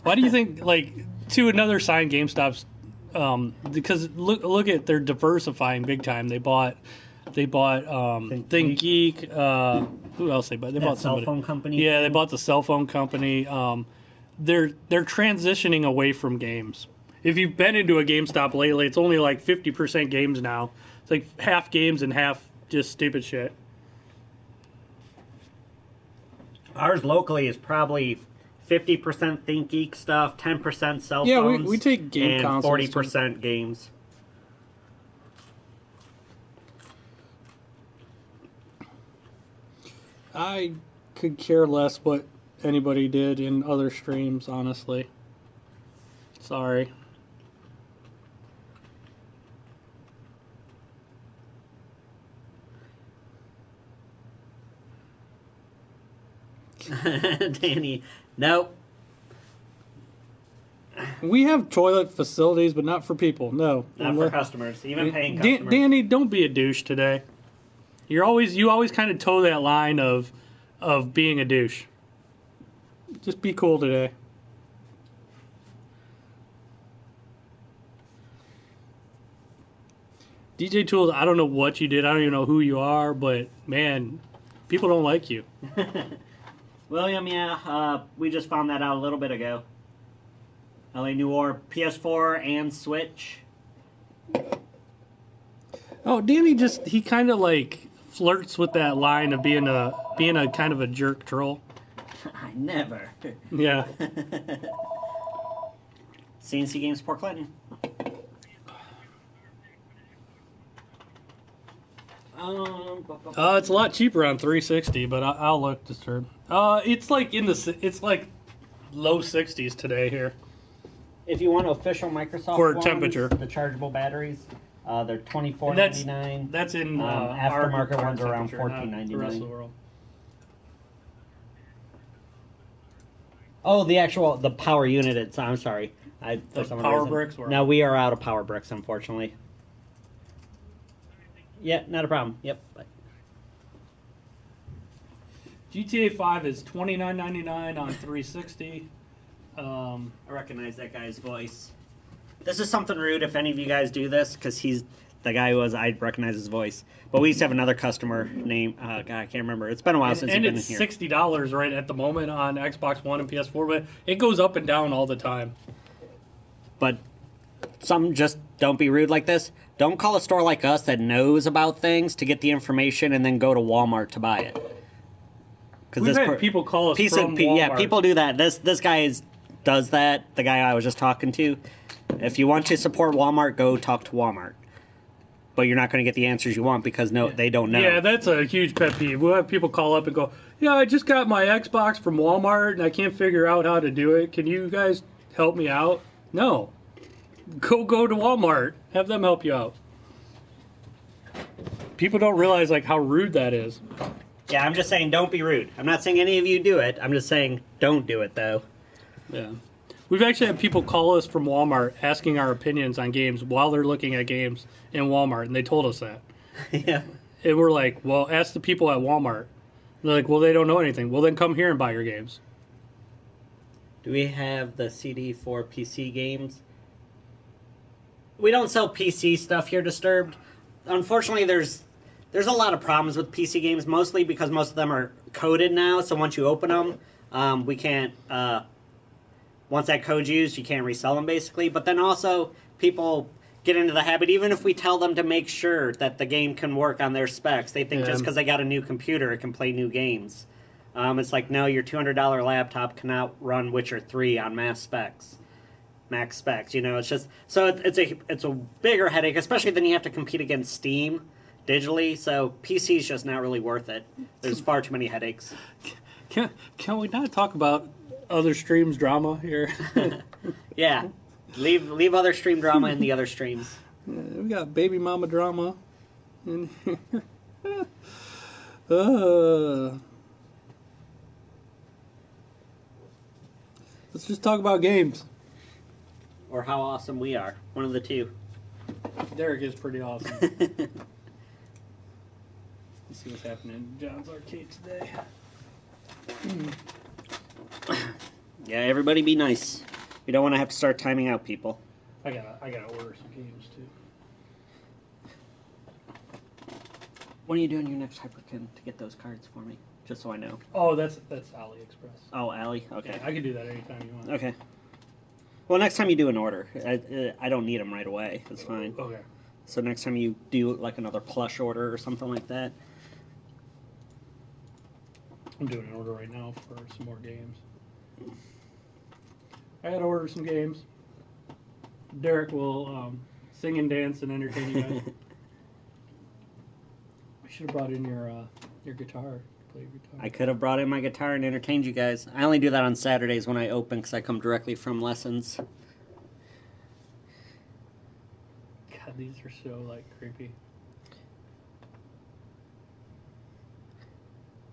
S2: Why do you think, to another sign GameStop's, because look at, they're diversifying big time. They bought ThinkGeek. Who else they bought? They bought somebody.
S1: Cell phone company.
S2: Yeah, they bought the cell phone company. They're transitioning away from games. If you've been into a GameStop lately, it's only like 50% games now. It's like half games and half just stupid shit.
S1: Ours locally is probably 50% ThinkGeek stuff, 10% cell phones.
S2: Yeah, we take game
S1: and
S2: consoles.
S1: 40% games.
S2: I could care less what anybody did in other streams, honestly. Sorry.
S1: Danny, nope.
S2: We have toilet facilities, but not for people. No,
S1: Not for customers, even paying customers.
S2: Danny, don't be a douche today. You always kind of toe that line of being a douche. Just be cool today. DJ Tools, I don't know what you did. I don't even know who you are, but man, people don't like you.
S1: William, yeah, we just found that out a little bit ago. LA New Or PS4 and Switch.
S2: Oh, Danny he kind of flirts with that line of being a kind of a jerk troll.
S1: I never.
S2: Yeah.
S1: CNC Games Port Clinton.
S2: It's a lot cheaper on 360, but I'll look Disturbed. It's like low 60s today here.
S1: If you want official Microsoft
S2: For
S1: ones,
S2: temperature.
S1: the chargeable batteries, they're $24.99.
S2: That's in
S1: aftermarket
S2: our
S1: ones are around
S2: temperature, not the rest of the
S1: $14.99.
S2: world.
S1: Oh, the power unit. I'm sorry.
S2: The power bricks were
S1: No, we are out of power bricks, unfortunately. Yeah, not a problem. Yep.
S2: GTA 5 is $29.99 on 360.
S1: I recognize that guy's voice. This is something rude if any of you guys do this, because he's the guy who was. I recognize his voice. But we used to have another customer named. God, I can't remember. It's been a while since he's been in here.
S2: And it's $60 right at the moment on Xbox One and PS4, but it goes up and down all the time.
S1: But some just don't be rude like this. Don't call a store like us that knows about things to get the information and then go to Walmart to buy it.
S2: We've had people call us from Walmart.
S1: Yeah, people do that. This guy does that. The guy I was just talking to. If you want to support Walmart, go talk to Walmart. But you're not going to get the answers you want because they don't know.
S2: Yeah, that's a huge pet peeve. We'll have people call up and go, "Yeah, I just got my Xbox from Walmart and I can't figure out how to do it. Can you guys help me out?" No. Go to Walmart. Have them help you out. People don't realize how rude that is.
S1: Yeah, I'm just saying don't be rude. I'm not saying any of you do it. I'm just saying don't do it, though.
S2: Yeah. We've actually had people call us from Walmart asking our opinions on games while they're looking at games in Walmart, and they told us that.
S1: Yeah.
S2: And we're like, well, ask the people at Walmart. And they're like, well, they don't know anything. Well, then come here and buy your games.
S1: Do we have the CD for PC games? We don't sell PC stuff here, Disturbed. Unfortunately, there's a lot of problems with PC games, mostly because most of them are coded now, so once you open them, We can't. Once that code's used, you can't resell them basically. But then also people get into the habit, even if we tell them to make sure that the game can work on their specs, they think just because they got a new computer, it can play new games. It's like, no, your $200 laptop cannot run Witcher 3 on max specs. It's just so it's a bigger headache, especially then you have to compete against Steam digitally. So PC is just not really worth it. There's far too many headaches.
S2: Can we not talk about other streams drama here?
S1: Yeah. Leave other stream drama in the other streams.
S2: Yeah, we got baby mama drama in here. Let's just talk about games.
S1: Or how awesome we are. One of the two.
S2: Derek is pretty awesome. Let's see what's happening in John's Arcade today.
S1: Yeah, everybody be nice. We don't want to have to start timing out people.
S2: I gotta order some games too.
S1: When are you doing your next Hyperkin to get those cards for me? Just so I know.
S2: Oh, that's AliExpress.
S1: Oh, Ali? Okay.
S2: Yeah, I can do that anytime you want.
S1: Okay. Well, next time you do an order, I don't need them right away. It's fine.
S2: Okay.
S1: So next time you do like another plush order or something like that.
S2: I'm doing an order right now for some more games. I gotta order some games. Derek will sing and dance and entertain you guys. We should have brought in your guitar. Play your guitar.
S1: I could have brought in my guitar and entertained you guys. I only do that on Saturdays when I open because I come directly from lessons.
S2: God, these are so creepy.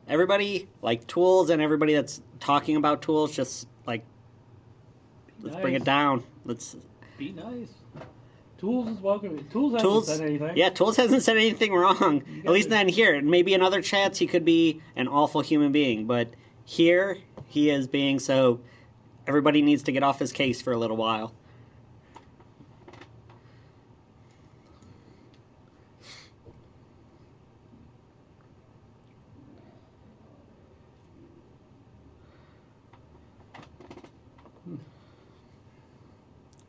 S1: Everybody tools, and everybody that's talking about tools, just let's bring it down. Let's
S2: be nice. Tools is welcome. Tools hasn't said anything.
S1: Yeah, Tools hasn't said anything wrong. At least not in here. Maybe in other chats he could be an awful human being, but here he is being so. Everybody needs to get off his case for a little while.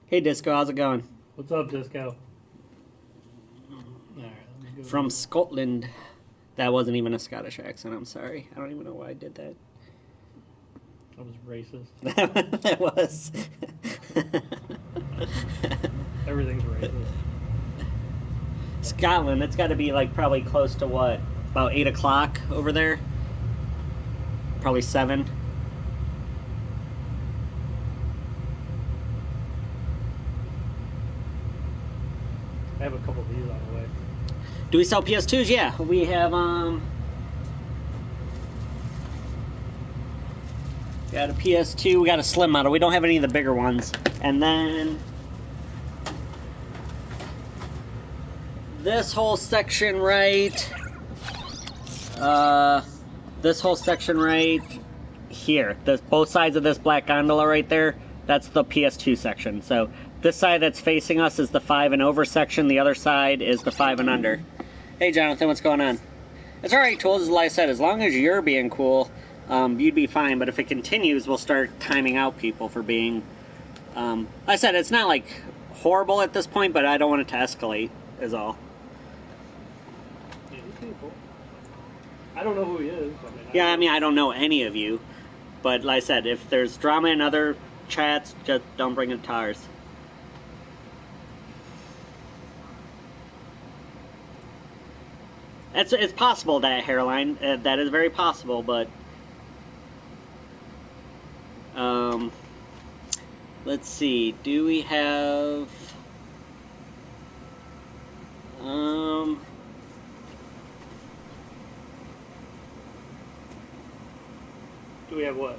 S1: Hey Disco, how's it going?
S2: What's up, Disco? Alright, let me go.
S1: From Scotland. That wasn't even a Scottish accent, I'm sorry. I don't even know why I did that.
S2: That was racist.
S1: That was.
S2: Everything's racist.
S1: Scotland, it's got to be probably close to what? About 8 o'clock over there? Probably 7.
S2: I have a couple of these on the way.
S1: Do we sell PS2s? Yeah, we have got a PS2, we got a slim model. We don't have any of the bigger ones. And then this whole section right here, both sides of this black gondola right there, that's the PS2 section. So this side that's facing us is the 5 and over section. The other side is the 5 and under. Hey, Jonathan, what's going on? It's all right, Tools, as I said. As long as you're being cool, you'd be fine. But if it continues, we'll start timing out people for being... I said, it's not, horrible at this point, but I don't want it to escalate, is all.
S2: Yeah, he's pretty cool. I don't know who he is.
S1: I don't know any of you. But like I said, if there's drama in other chats, just don't bring it to ours. It's possible that hairline, that is very possible, but let's see, do we have
S2: Do we have what?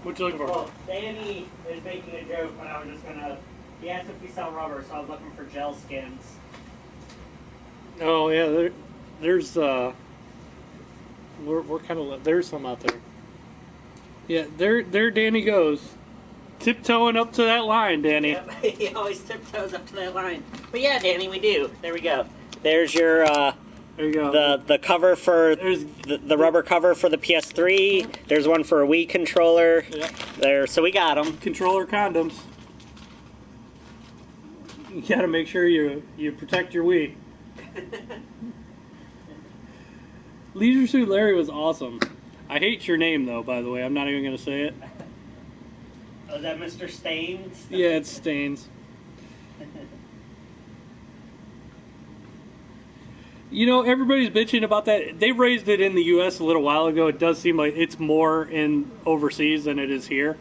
S2: What you looking for?
S1: Well, Danny is making a joke, but I was just gonna, he asked if we sell rubber, so I was looking for gel skins.
S2: Oh yeah, there's we're kind of there's some out there. Yeah, there Danny goes, tiptoeing up to that line, Danny.
S1: Yep, he always tiptoes up to that line. But yeah, Danny, we do. There we go. There's your
S2: There you go.
S1: The cover for
S2: There's
S1: the rubber cover for the PS3. There's one for a Wii controller.
S2: Yep.
S1: There, so we got them.
S2: Controller condoms. You gotta make sure you protect your Wii. Leisure Suit Larry was awesome. I hate your name though, by the way. I'm not even gonna say it.
S1: Oh, is that Mr. Staines?
S2: Yeah, it's Stains. You know, everybody's bitching about that. They raised it in the U.S. a little while ago. It does seem like it's more in overseas than it is here.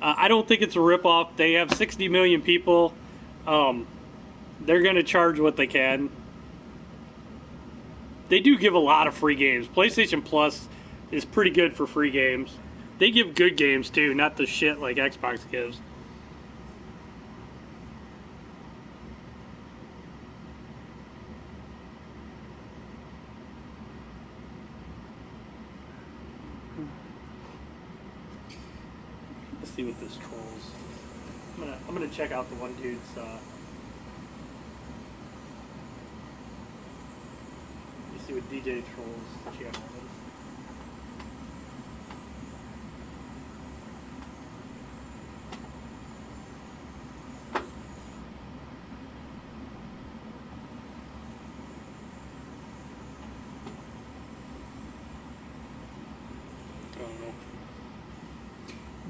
S2: I don't think it's a ripoff. They have 60 million people. They're going to charge what they can. They do give a lot of free games. PlayStation Plus is pretty good for free games. They give good games too, not the shit like Xbox gives. Let's see what this trolls. I'm gonna check out the one dude's. Let's see what DJ trolls channel is.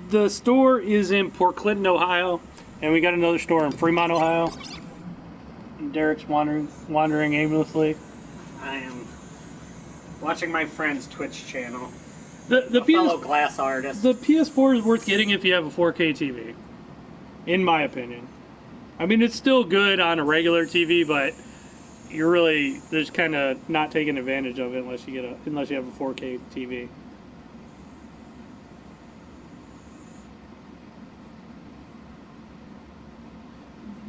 S2: The store is in Port Clinton, Ohio, and we got another store in Fremont, Ohio. And Derek's wandering aimlessly.
S1: I am watching my friend's Twitch channel.
S2: The
S1: fellow glass artist.
S2: The PS4 is worth getting if you have a 4K TV, in my opinion. I mean, it's still good on a regular TV, but you're really just kind of not taking advantage of it unless you have a 4K TV.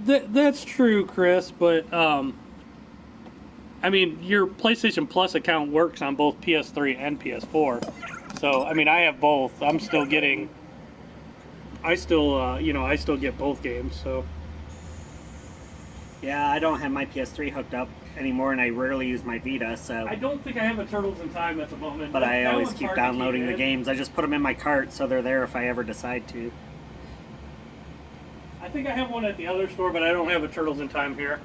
S2: That's true, Chris, but I mean, your PlayStation Plus account works on both PS3 and PS4. So, I mean, I have both. I still get both games, so.
S1: Yeah, I don't have my PS3 hooked up anymore, and I rarely use my Vita, so.
S2: I don't think I have a Turtles in Time at the moment.
S1: But I always keep
S2: hard to
S1: downloading the
S2: in.
S1: games. I just put them in my cart, so they're there if I ever decide to.
S2: I think I have one at the other store, but I don't have a Turtles in Time here.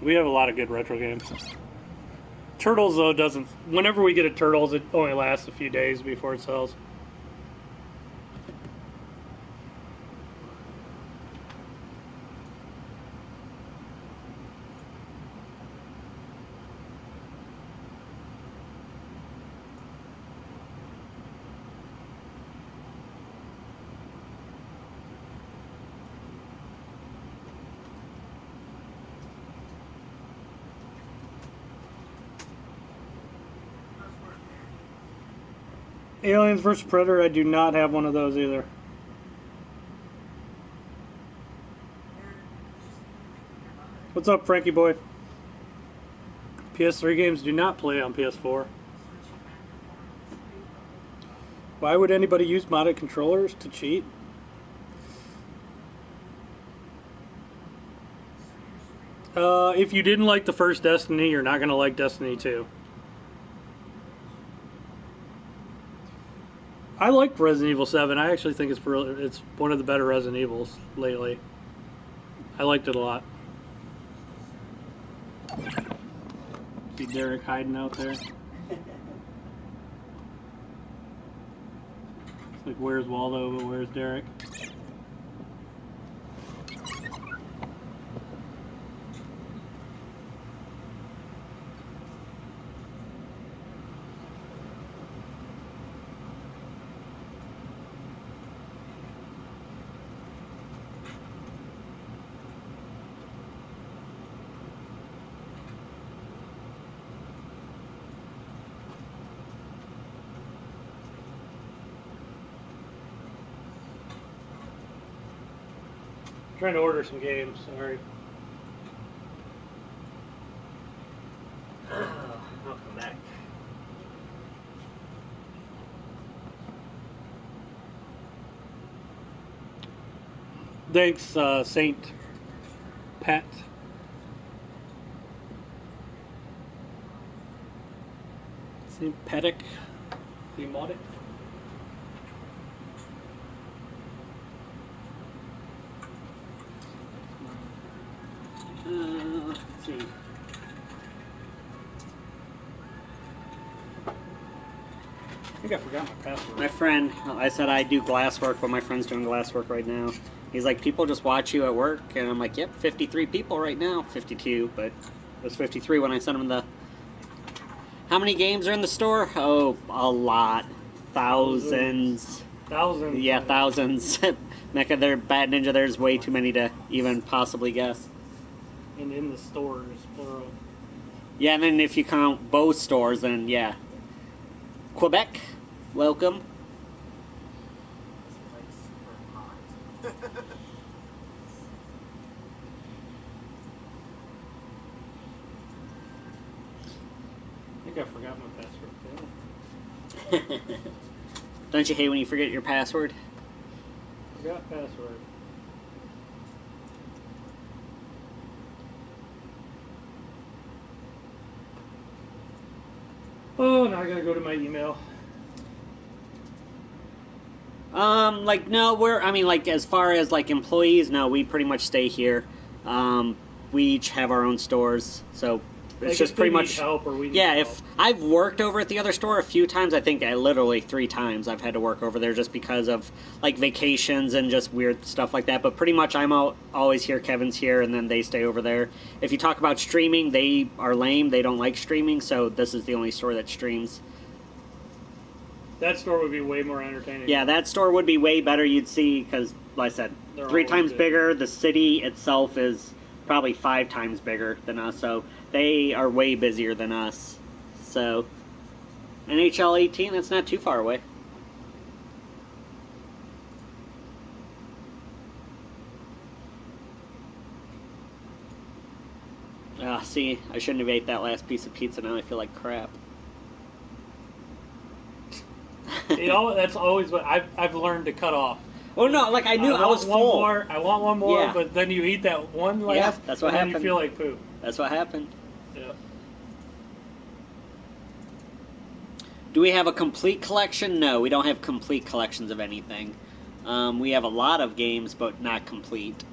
S2: We have a lot of good retro games. Turtles, though, doesn't... Whenever we get a Turtles, it only lasts a few days before it sells. Aliens vs. Predator, I do not have one of those either. What's up, Frankie boy? PS3 games do not play on PS4. Why would anybody use modded controllers to cheat? If you didn't like the first Destiny, you're not going to like Destiny 2. I liked Resident Evil 7. I actually think it's one of the better Resident Evils lately. I liked it a lot. See Derek hiding out there. It's like, where's Waldo, but where's Derek? Trying to order some games, sorry.
S1: I'll come back.
S2: Thanks, Saint Pat.
S1: St. Patrick.
S2: The mod it.
S1: Let's see.
S2: I think I forgot my password.
S1: My friend, I said I do glass work, but my friend's doing glass work right now. He's like, people just watch you at work, and I'm like, yep, 53 people right now. 52, but it was 53 when I sent him the... How many games are in the store? Oh, a lot. Thousands.
S2: Thousands.
S1: Yeah, thousands. Mecha, their Bad Ninja, there's way too many to even possibly guess.
S2: And in the stores, plural.
S1: Yeah, and then if you count both stores, then yeah. Quebec, welcome.
S2: I think I forgot my password.
S1: Don't you hate when you forget your password?
S2: Forgot password. Oh, now I gotta go to my email.
S1: Like, no, as far as, like, employees, no, we pretty much stay here. We each have our own stores, so it's
S2: Like
S1: just
S2: if
S1: pretty
S2: they
S1: much...
S2: need help or we need
S1: Yeah,
S2: help.
S1: if I've worked over at the other store a few times, I think literally 3 times I've had to work over there just because of, like, vacations and just weird stuff like that. But pretty much I'm always here, Kevin's here, and then they stay over there. If you talk about streaming, they are lame. They don't like streaming, so this is the only store that streams.
S2: That store would be way more entertaining.
S1: Yeah, that store would be way better. You'd see, because, like I said,
S2: They're
S1: 3
S2: always
S1: times
S2: good.
S1: bigger. The city itself is probably 5 times bigger than us, so they are way busier than us. So, NHL 18, that's not too far away. See, I shouldn't have ate that last piece of pizza. Now I feel like crap.
S2: That's always what I've learned to cut off.
S1: Oh no, like I knew I was
S2: want
S1: full.
S2: More, I want one more,
S1: Yeah.
S2: but then you eat that one last,
S1: Yeah, that's what
S2: and then
S1: happened.
S2: you feel like poop.
S1: That's what happened.
S2: Yeah.
S1: Do we have a complete collection? No, we don't have complete collections of anything. We have a lot of games, but not complete.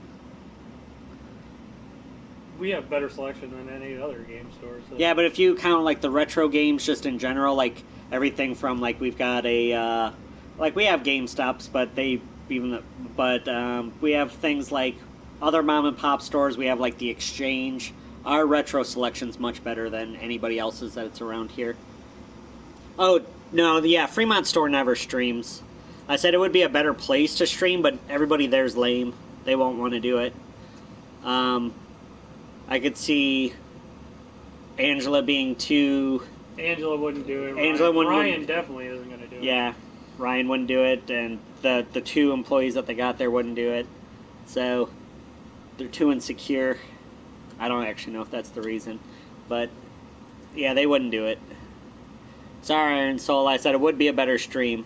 S2: We have better selection than any other game store. So.
S1: Yeah, but if you count like the retro games just in general, like everything from like we've got a like we have GameStops, but we have things like other mom and pop stores. We have like the Exchange. Our retro selection's much better than anybody else's that's around here. Oh no, yeah, Fremont store never streams. I said it would be a better place to stream, but everybody there's lame. They won't want to do it. I could see Angela being too...
S2: Angela wouldn't do it.
S1: Angela
S2: Ryan definitely isn't going to do it.
S1: Yeah, Ryan wouldn't do it, and the 2 employees that they got there wouldn't do it. So, they're too insecure. I don't actually know if that's the reason. But, yeah, they wouldn't do it. Sorry, Iron Soul, I said it would be a better stream.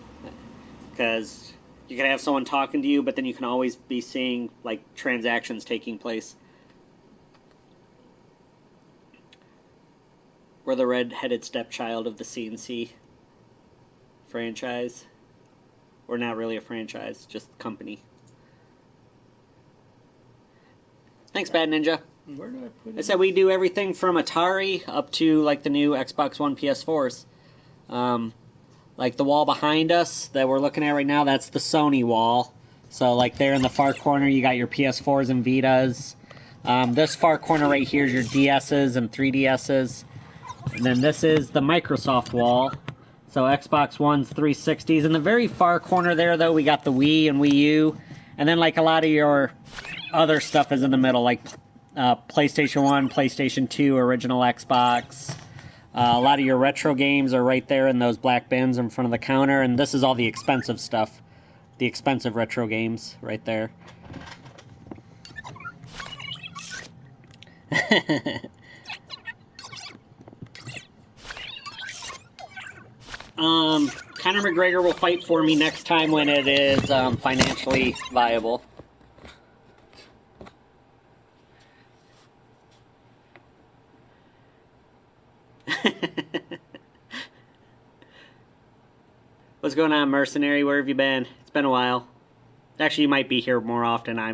S1: Because you can have someone talking to you, but then you can always be seeing, like, transactions taking place. We're the red-headed stepchild of the CNC franchise. We're not really a franchise, just company. Thanks, Bad Ninja.
S2: Where did I put it?
S1: I said we do everything from Atari up to like the new Xbox One PS4s. Like the wall behind us that we're looking at right now, that's the Sony wall. So like there in the far corner, you got your PS4s and Vitas. This far corner right here is your DSs and 3DSs. And then this is the Microsoft wall. So Xbox Ones, 360s. In the very far corner there, though, we got the Wii and Wii U. And then, like, a lot of your other stuff is in the middle, like PlayStation 1, PlayStation 2, original Xbox. A lot of your retro games are right there in those black bins in front of the counter. And this is all the expensive stuff. The expensive retro games right there. Conor McGregor will fight for me next time when it is financially viable. What's going on, Mercenary? Where have you been? It's been a while. Actually, you might be here more often. I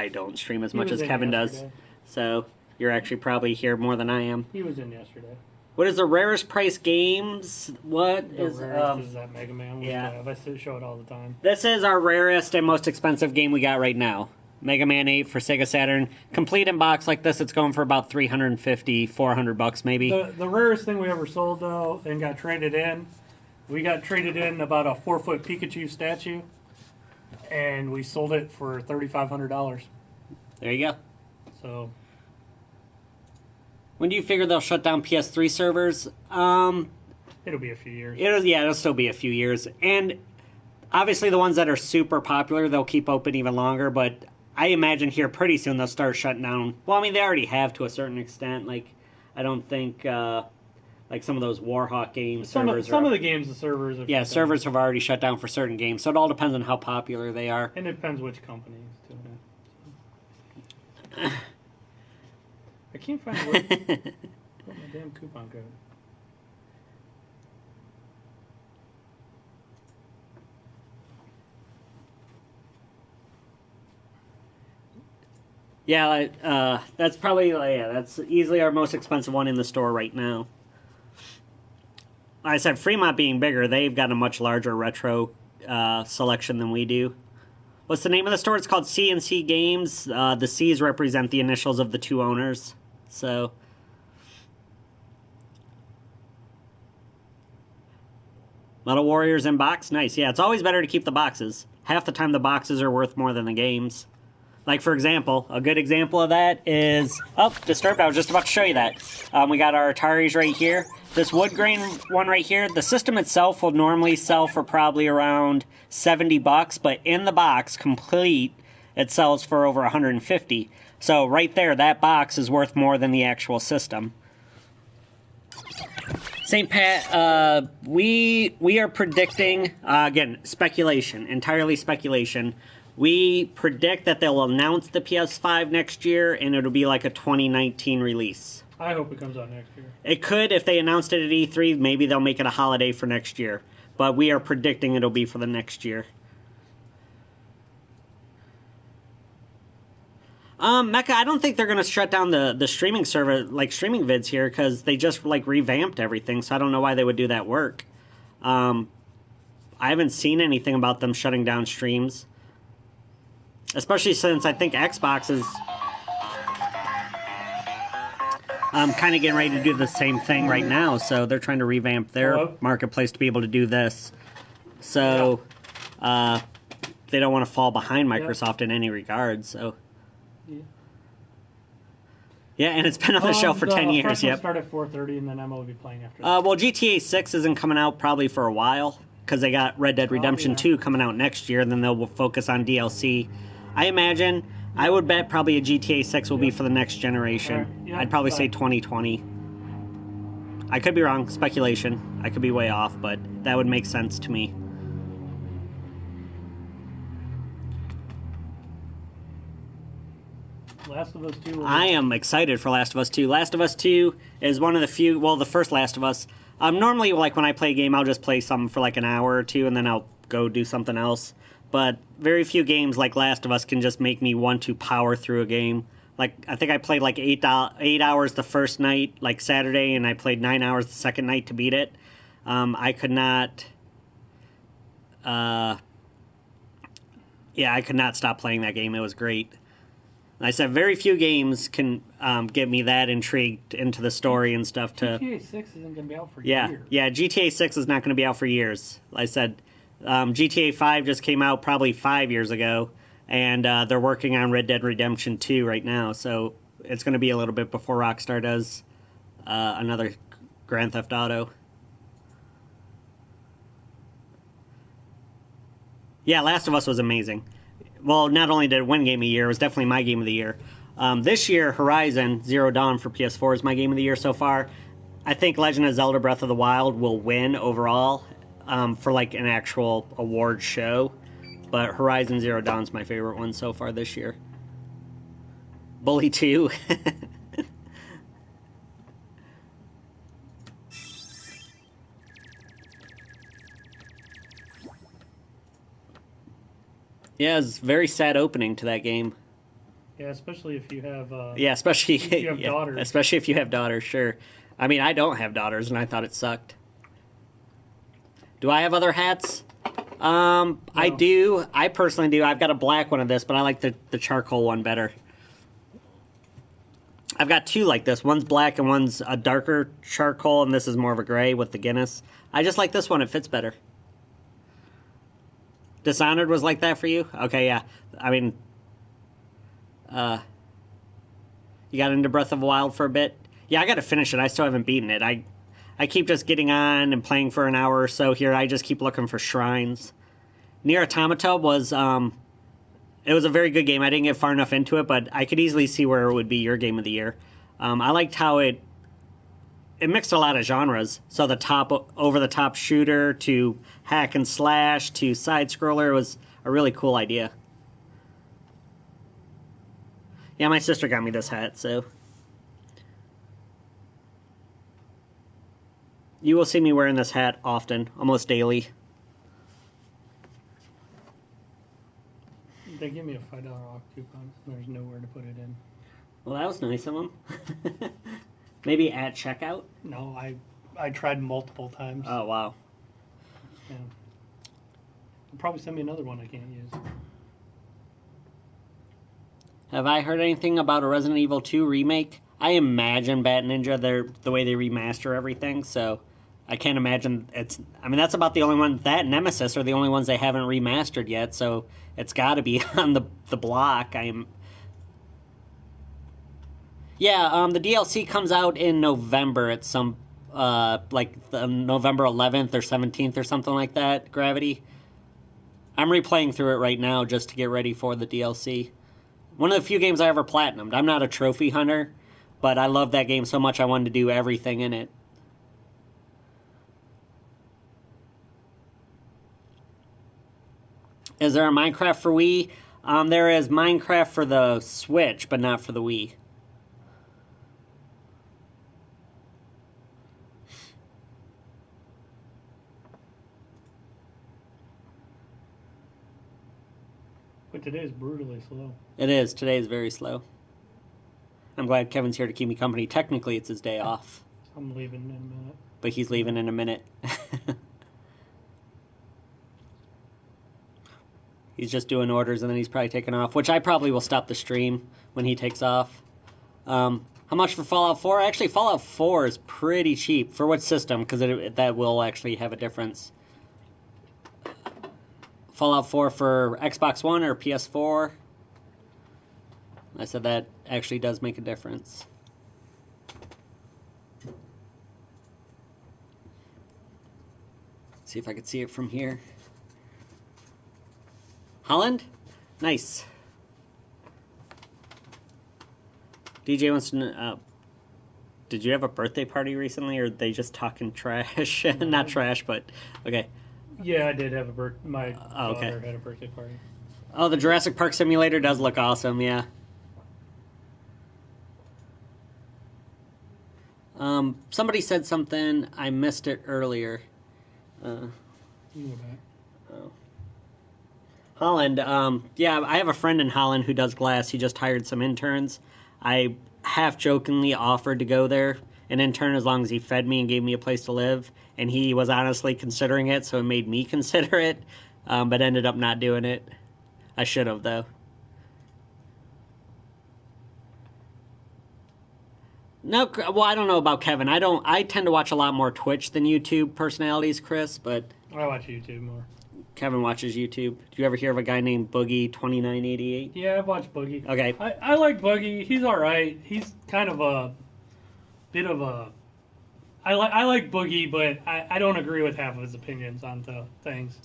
S1: don't stream as much as Kevin does. So, you're actually probably here more than I am.
S2: He was in yesterday.
S1: What is the rarest price games? What
S2: The
S1: is
S2: rarest is that Mega Man.
S1: Yeah.
S2: I show it all the time.
S1: This is our rarest and most expensive game we got right now. Mega Man 8 for Sega Saturn. Complete in box like this, it's going for about $350, $400 maybe.
S2: The rarest thing we ever sold, though, and got traded in, we got traded in about a 4-foot Pikachu statue, and we sold it for $3,500.
S1: There you go.
S2: So,
S1: when do you figure they'll shut down PS3 servers?
S2: it'll be a few years.
S1: It'll still be a few years. And obviously the ones that are super popular, they'll keep open even longer, but I imagine here pretty soon they'll start shutting down. Well, I mean, they already have to a certain extent. Like, I don't think, like some of those Warhawk games
S2: Some
S1: servers
S2: of the games, the servers have
S1: yeah,
S2: shut down.
S1: servers have already shut down for certain games, so it all depends on how popular they are.
S2: And it depends which companies, too. I can't find where put my damn coupon code.
S1: Yeah, that's probably, that's easily our most expensive one in the store right now. Like I said, Fremont being bigger, they've got a much larger retro selection than we do. What's the name of the store? It's called ccgames. The C's represent the initials of the two owners. So, Metal Warriors in box? Nice. Yeah, it's always better to keep the boxes. Half the time the boxes are worth more than the games. Like, for example, a good example of that is... Oh, Disturbed, I was just about to show you that. We got our Ataris right here. This wood grain one right here, the system itself will normally sell for probably around $70, but in the box, complete, it sells for over $150. So right there, that box is worth more than the actual system. St. Pat, we are predicting, again, speculation, entirely speculation. We predict that they'll announce the PS5 next year, and it'll be like a 2019 release.
S2: I hope it comes out next year.
S1: It could, if they announced it at E3, maybe they'll make it a holiday for next year. But we are predicting it'll be for the next year. Mecca, I don't think they're going to shut down the streaming server, like streaming vids here, because they just like revamped everything, so I don't know why they would do that work. I haven't seen anything about them shutting down streams. Especially since I think Xbox is kind of getting ready to do the same thing right now, so they're trying to revamp their marketplace to be able to do this. So they don't want to fall behind Microsoft in any regard. So yeah, and it's been on the shelf for 10 years. Yep.
S2: Start at 4:30, and then Emma will be playing after.
S1: Well, GTA 6 isn't coming out probably for a while because they got Red Dead Redemption 2 coming out next year, and then they'll focus on DLC. I imagine, I would bet probably a GTA 6 will be for the next generation.
S2: Yeah,
S1: I'd probably say 2020. I could be wrong, speculation. I could be way off, but that would make sense to me.
S2: Last of Us 2.
S1: I am excited for Last of Us 2. Last of Us 2 is one of the few, well, the first Last of Us. Normally, like when I play a game, I'll just play something for like an hour or two, and then I'll go do something else. But very few games like Last of Us can just make me want to power through a game. Like, I think I played like 8 hours the first night, like Saturday, and I played 9 hours the second night to beat it. I could not... I could not stop playing that game. It was great. I said very few games can get me that intrigued into the story and stuff.
S2: GTA 6 isn't going to be out for years.
S1: Yeah, GTA 6 is not going to be out for years. Like I said... GTA 5 just came out probably 5 years ago, and they're working on Red Dead Redemption 2 right now, so it's going to be a little bit before Rockstar does another Grand Theft Auto. Yeah, Last of Us was amazing. Well, not only did it win Game of the Year, it was definitely my Game of the Year. This year, Horizon Zero Dawn for PS4 is my Game of the Year so far. I think Legend of Zelda Breath of the Wild will win overall. For like an actual award show, but Horizon Zero Dawn's my favorite one so far this year. Bully 2. Yeah, it's a very sad opening to that game.
S2: Yeah, especially if you have.
S1: Yeah, especially
S2: if you have daughters.
S1: Especially if you have daughters, sure. I mean, I don't have daughters, and I thought it sucked. Do I have other hats?
S2: No.
S1: I do. I personally do. I've got a black one of this, but I like the charcoal one better. I've got two like this. One's black and one's a darker charcoal, and this is more of a gray with the Guinness. I just like this one. It fits better. Dishonored was like that for you? Okay, yeah. I mean, you got into Breath of the Wild for a bit? Yeah, I got to finish it. I still haven't beaten it. I keep just getting on and playing for an hour or so here. I just keep looking for shrines. Nier Automata was, it was a very good game. I didn't get far enough into it, but I could easily see where it would be your game of the year. I liked how it mixed a lot of genres. So the over-the-top shooter to hack and slash to side-scroller was a really cool idea. Yeah, my sister got me this hat, so... You will see me wearing this hat often, almost daily.
S2: They give me a $5 off coupon. There's nowhere to put it in.
S1: Well, that was nice of them. Maybe at checkout?
S2: No, I tried multiple times.
S1: Oh, wow.
S2: Yeah. They'll probably send me another one I can't use.
S1: Have I heard anything about a Resident Evil 2 remake? I imagine Bat Ninja, the way they remaster everything, so I can't imagine it's... I mean, that's about the only one... That and Nemesis are the only ones they haven't remastered yet, so it's got to be on the block. Yeah, the DLC comes out in November at some... like the November 11th or 17th or something like that, Gravity. I'm replaying through it right now just to get ready for the DLC. One of the few games I ever platinumed. I'm not a trophy hunter, but I love that game so much I wanted to do everything in it. Is there a Minecraft for Wii? There is Minecraft for the Switch, but not for the Wii.
S2: But today is brutally slow.
S1: It is. Today is very slow. I'm glad Kevin's here to keep me company. Technically, it's his day off.
S2: I'm leaving in a minute.
S1: But he's leaving in a minute. He's just doing orders and then he's probably taking off, which I probably will stop the stream when he takes off. How much for Fallout 4? Actually, Fallout 4 is pretty cheap. For what system? Because that will actually have a difference. Fallout 4 for Xbox One or PS4? I said that actually does make a difference. See if I could see it from here. Holland? Nice. DJ wants to know, did you have a birthday party recently, or are they just talking trash? Not trash, but okay.
S2: Yeah, I did have my
S1: okay.
S2: daughter had a birthday party.
S1: Oh, the Jurassic Park simulator does look awesome, yeah. Somebody said something, I missed it earlier. Oh. Holland, yeah, I have a friend in Holland who does glass. He just hired some interns. I half-jokingly offered to go there and intern as long as he fed me and gave me a place to live. And he was honestly considering it, so it made me consider it, but ended up not doing it. I should have, though. No, well, I don't know about Kevin. I tend to watch a lot more Twitch than YouTube personalities, Chris, but...
S2: I watch YouTube more.
S1: Kevin watches YouTube. Do you ever hear of a guy named Boogie2988?
S2: Yeah, I've watched Boogie.
S1: Okay.
S2: I like Boogie. He's alright. He's kind of a bit of a... I like Boogie, but I don't agree with half of his opinions on things.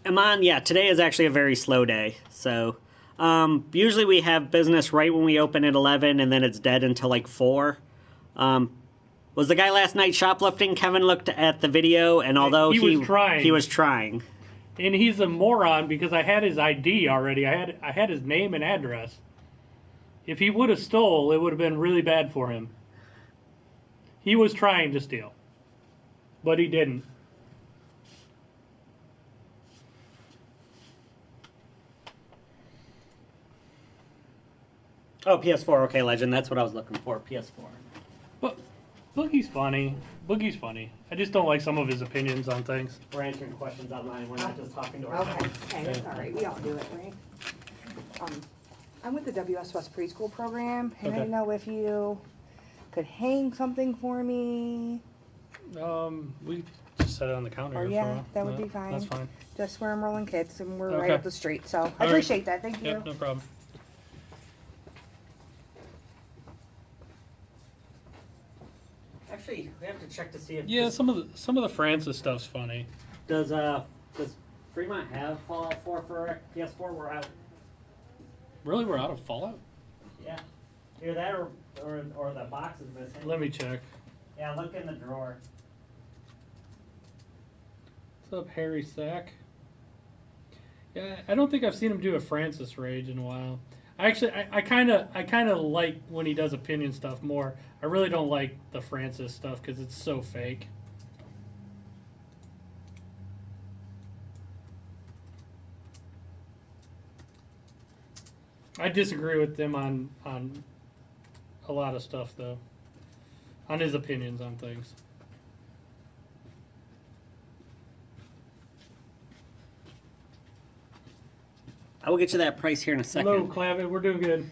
S2: Amon,
S1: yeah, today is actually a very slow day. So, usually we have business right when we open at 11, and then it's dead until like 4. Was the guy last night shoplifting? Kevin looked at the video, and although he was trying.
S2: And he's a moron because I had his ID already. I had his name and address. If he would have stole, it would have been really bad for him. He was trying to steal, but he didn't.
S1: Oh, PS4. Okay, Legend. That's what I was looking for. PS4.
S2: But Boogie's funny. Boogie's funny. I just don't like some of his opinions on things.
S1: We're answering questions online. We're not just talking to our
S4: Okay, okay, that's all right. We all do it, right? I'm with the WS West preschool program, and I
S2: Okay.
S4: didn't know if you could hang something for me.
S2: We just set it on the counter.
S4: Oh,
S2: here for a
S4: yeah,
S2: while.
S4: that would be fine.
S2: That's fine.
S4: Just where I'm rolling kids, and we're right
S2: Okay.
S4: up the street. So I
S2: right.
S4: appreciate that. Thank you.
S2: Yep, no problem.
S1: Actually, we have to check to see if.
S2: Yeah, some of the Francis stuff's funny.
S1: Does Fremont have Fallout 4 for PS4? We're out.
S2: Really, we're out of Fallout?
S1: Yeah. Either that or the box is missing.
S2: Let me check.
S1: Yeah, look in the drawer.
S2: What's up, Harry Sack? Yeah, I don't think I've seen him do a Francis rage in a while. I kind of like when he does opinion stuff more. I really don't like the Francis stuff because it's so fake. I disagree with him on a lot of stuff though. On his opinions on things.
S1: I will get you that price here in a second.
S2: Hello, Clavid. We're doing good.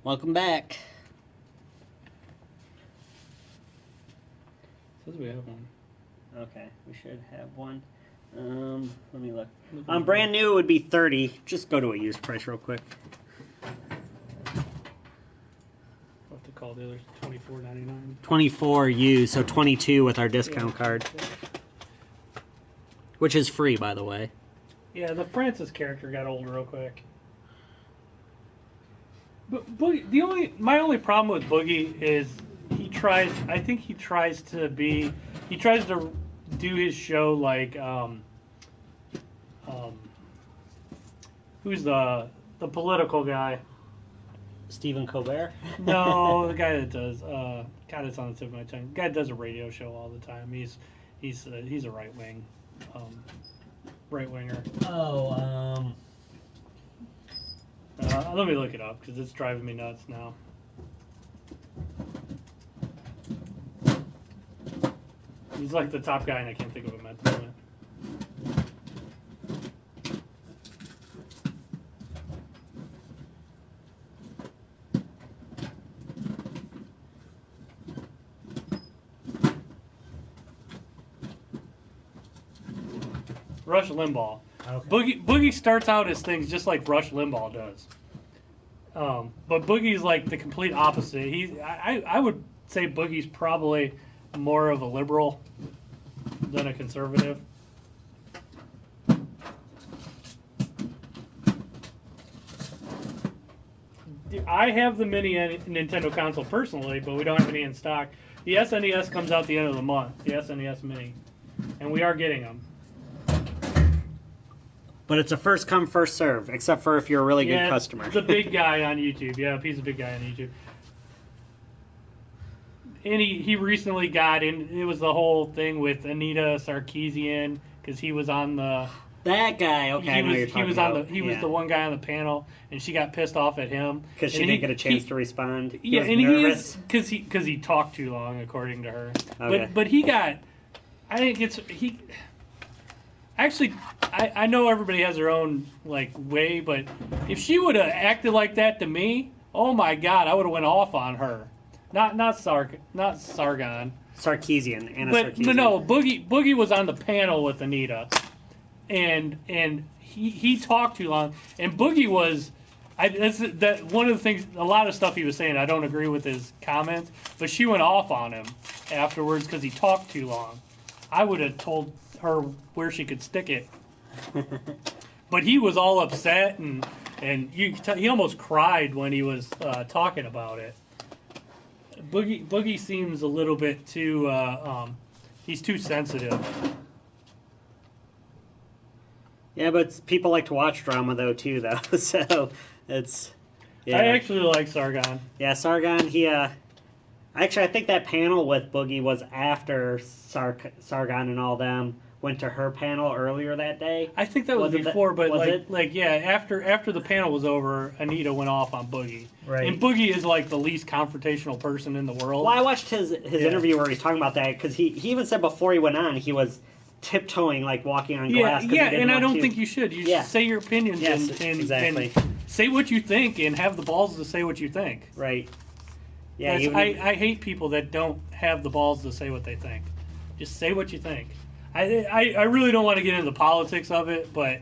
S1: Welcome back.
S2: Says we have one.
S1: Okay, we should have one. Let me look. Brand new would be 30. Just go to a used price real quick.
S2: What to call the others? $24.99.
S1: 24 used, so 22 with our discount card, which is free, by the way.
S2: Yeah, the Francis character got old real quick. But Boogie, my only problem with Boogie is he tries to do his show like who's the political guy?
S1: Stephen Colbert?
S2: No, the guy that does God, it's on the tip of my tongue. The guy that does a radio show all the time. He's a right winger.
S1: Oh,
S2: Let me look it up because it's driving me nuts now. He's like the top guy, and I can't think of him at the moment. Rush Limbaugh.
S1: okay.
S2: Boogie starts out as things just like Rush Limbaugh does. But Boogie's like the complete opposite. I would say Boogie's probably more of a liberal than a conservative. I have the mini Nintendo console personally, but we don't have any in stock. The SNES comes out the end of the month, the SNES Mini, and we are getting them.
S1: But it's a first come, first serve, except for if you're a really good customer.
S2: The big guy on YouTube. Yeah, he's a big guy on YouTube. And he recently got in. It was the whole thing with Anita Sarkeesian because he was on the.
S1: That guy, okay, I know you're talking about.
S2: He was the one guy on the panel, and she got pissed off at him
S1: Because she didn't get a chance to respond. He was
S2: and
S1: nervous.
S2: because he talked too long, according to her.
S1: Okay.
S2: But he got. I think he. Actually, I know everybody has their own like way, but if she would have acted like that to me, oh my God, I would have went off on her. Not Sargon.
S1: Sarkeesian, Anna
S2: But
S1: Sarkeesian.
S2: no, Boogie was on the panel with Anita, and he talked too long, and Boogie was. That one of the things, a lot of stuff he was saying, I don't agree with his comments, but she went off on him afterwards because he talked too long. I would have told her where she could stick it, but he was all upset and he almost cried when he was talking about it. Boogie seems a little bit too he's too sensitive.
S1: Yeah, but people like to watch drama though too, though. So it's. Yeah.
S2: I actually like Sargon.
S1: Yeah, Sargon. He. Actually, I think that panel with Boogie was after Sargon and all them went to her panel earlier that day.
S2: I think that was
S1: Was it
S2: before, but
S1: was it?
S2: after the panel was over, Anita went off on Boogie.
S1: Right.
S2: And Boogie is like the least confrontational person in the world.
S1: Well, I watched his interview where he's talking about that because he even said before he went on he was tiptoeing, like walking on glass.
S2: Yeah, and I don't think you should. You should say your opinions
S1: Yes,
S2: and
S1: exactly.
S2: say what you think and have the balls to say what you think.
S1: Right. Yeah.
S2: I hate people that don't have the balls to say what they think. Just say what you think. I really don't want to get into the politics of it, but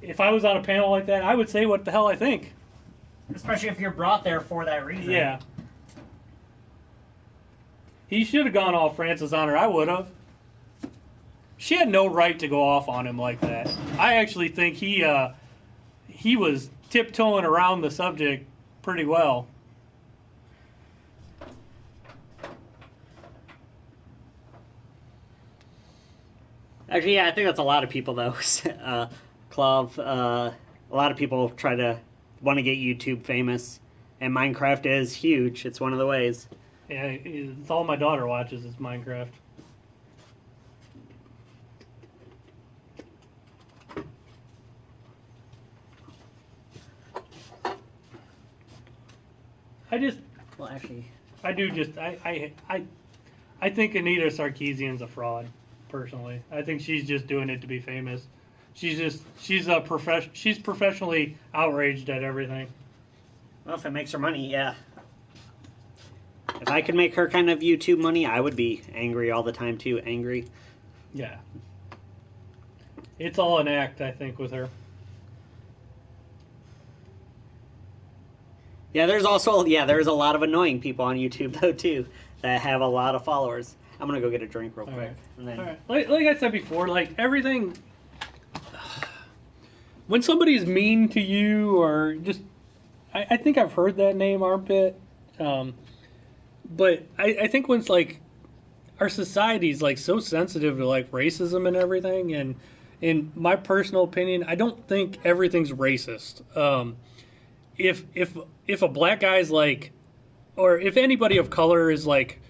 S2: if I was on a panel like that, I would say what the hell I think.
S1: Especially if you're brought there for that reason.
S2: Yeah. He should have gone all Francis on her. I would have. She had no right to go off on him like that. I actually think he was tiptoeing around the subject pretty well.
S1: Actually, yeah, I think that's a lot of people, though. Clove, a lot of people want to get YouTube famous, and Minecraft is huge. It's one of the ways.
S2: Yeah, it's all my daughter watches is Minecraft. I think Anita Sarkeesian's a fraud. Personally, I think she's just doing it to be famous. She's professionally outraged at everything.
S1: Well, if it makes her money, yeah. If I could make her kind of YouTube money, I would be angry all the time too. Angry.
S2: Yeah. It's all an act, I think, with her.
S1: Yeah, there's a lot of annoying people on YouTube though too that have a lot of followers. I'm gonna go get a drink real quick.
S2: Right.
S1: And then...
S2: All right. Like I said before, like everything. When somebody's mean to you, or just, I think I've heard that name, armpit. But I think when it's like our society's like so sensitive to like racism and everything, and in my personal opinion, I don't think everything's racist. If a black guy's like, or if anybody of color is like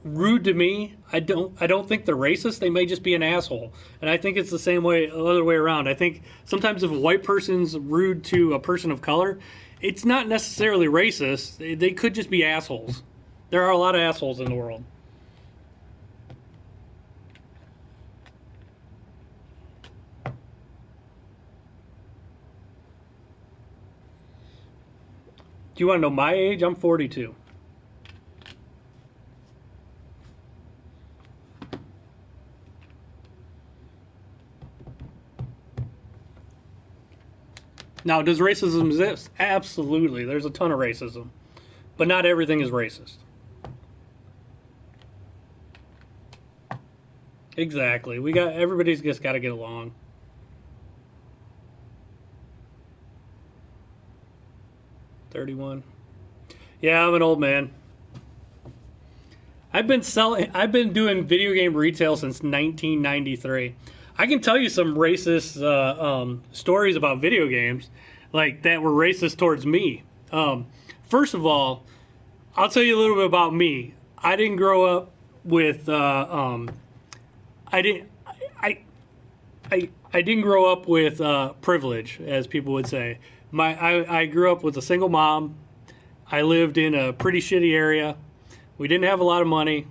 S2: rude to me, I don't think they're racist. They may just be an asshole. And I think it's the same way, the other way around. I think sometimes if a white person's rude to a person of color, it's not necessarily racist. They could just be assholes. There are a lot of assholes in the world. Do you want to know my age? I'm 42. Now, does racism exist? Absolutely. There's a ton of racism. But not everything is racist. Exactly. Everybody's just got to get along. $31. Yeah, I'm an old man. I've been doing video game retail since 1993. I can tell you some racist stories about video games, like that were racist towards me. First of all, I'll tell you a little bit about me. I didn't grow up with I didn't grow up with privilege, as people would say. I grew up with a single mom. I lived in a pretty shitty area. We didn't have a lot of money.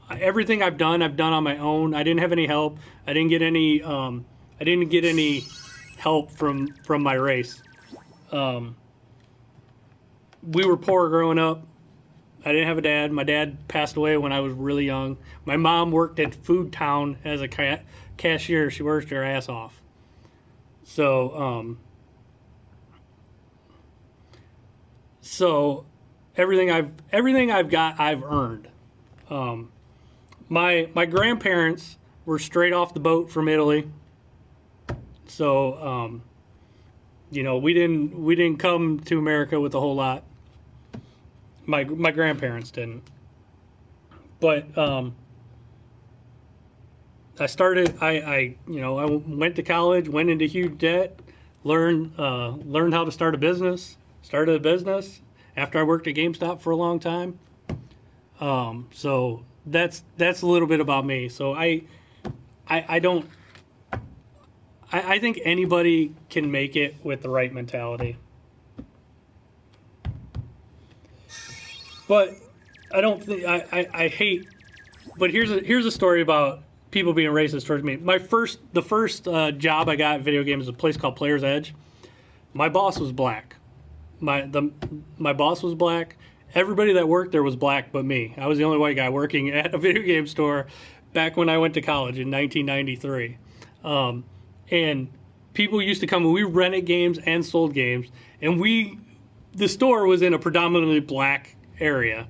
S2: Everything I've done on my own. I didn't have any help. I didn't get any help from my race. We were poor growing up. I didn't have a dad. My dad passed away when I was really young. My mom worked at Food Town as a cashier. She worked her ass off. So everything I've got, I've earned. My grandparents were straight off the boat from Italy. So we didn't come to America with a whole lot. My grandparents didn't. But I went to college, went into huge debt, learned how to start a business, started a business after I worked at GameStop for a long time. So that's a little bit about me. So I don't. I think anybody can make it with the right mentality. But I don't think I hate. But here's a story about people being racist towards me. The first job I got in video games was a place called Player's Edge. My boss was black. My boss was black. Everybody that worked there was black, but me. I was the only white guy working at a video game store back when I went to college in 1993. And people used to come and we rented games and sold games, and the store was in a predominantly black area,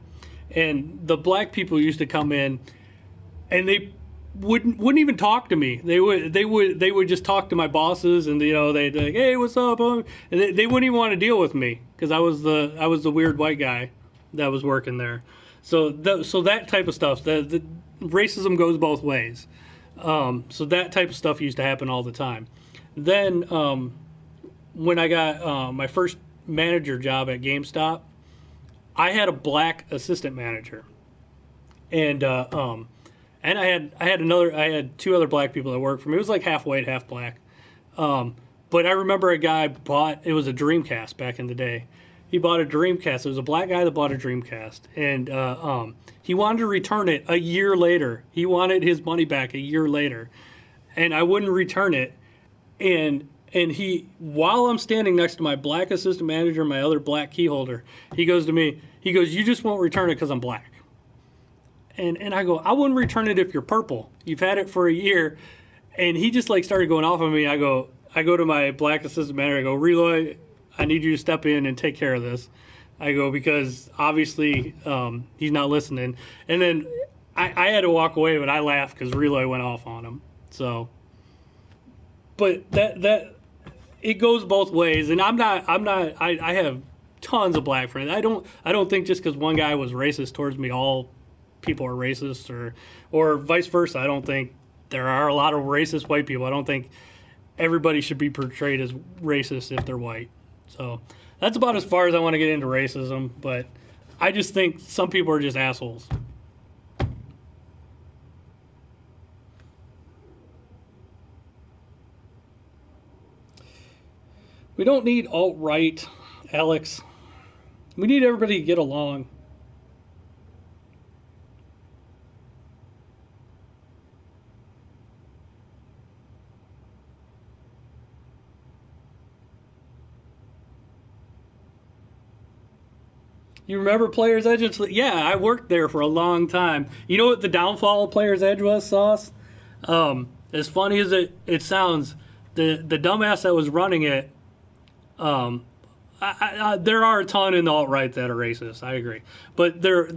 S2: and the black people used to come in, and they wouldn't even talk to me. They would just talk to my bosses, and they'd like, hey, what's up? And they wouldn't even want to deal with me because I was the weird white guy that was working there. So that type of stuff, the racism goes both ways. So that type of stuff used to happen all the time. Then when I got my first manager job at GameStop, I had a black assistant manager, and I had two other black people that worked for me. It was like half white, half black. But I remember a guy it was a Dreamcast back in the day. He bought a Dreamcast. It was a black guy that bought a Dreamcast, and he wanted to return it a year later. He wanted his money back a year later, and I wouldn't return it. And he, while I'm standing next to my black assistant manager and my other black key holder, he goes to me, you just won't return it because I'm black. And I go, I wouldn't return it if you're purple. You've had it for a year. And he just like started going off on me. I go to my black assistant manager, I go, Reloy, I need you to step in and take care of this. I go, because obviously he's not listening. And then I had to walk away, but I laughed because Reloy went off on him. So, but that it goes both ways, and I have tons of black friends. I don't think just because one guy was racist towards me, all people are racist, or vice versa. I don't think there are a lot of racist white people. I don't think everybody should be portrayed as racist if they're white. So that's about as far as I want to get into racism, but I just think some people are just assholes. We don't need alt-right, Alex. We need everybody to get along. You remember Player's Edge? Yeah, I worked there for a long time. You know what the downfall of Player's Edge was, Sauce? As funny as it sounds, the dumbass that was running it, there are a ton in the alt-right that are racist. I agree, but there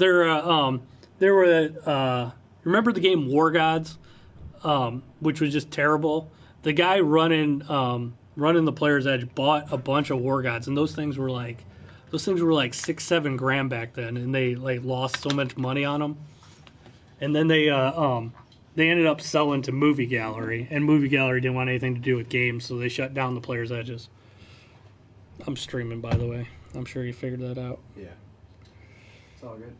S2: were. Remember the game War Gods, which was just terrible. The guy running the Player's Edge bought a bunch of War Gods, and those things were like $6-7 grand back then, and they like lost so much money on them. And then they ended up selling to Movie Gallery, and Movie Gallery didn't want anything to do with games, so they shut down the Player's Edges. I'm streaming, by the way. I'm sure you figured that out.
S5: Yeah. It's all good.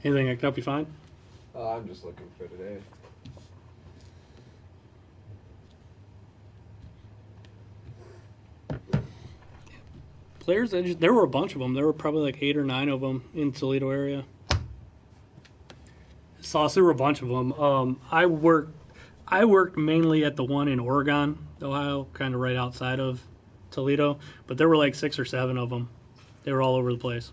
S2: Anything I can help you find?
S5: I'm just looking for today.
S2: Player's Edge, there were a bunch of them. There were probably like 8 or 9 of them in Toledo area. Sauce, there were a bunch of them. I worked mainly at the one in Oregon, Ohio, kind of right outside of Toledo, but there were like 6 or 7 of them. They were all over the place.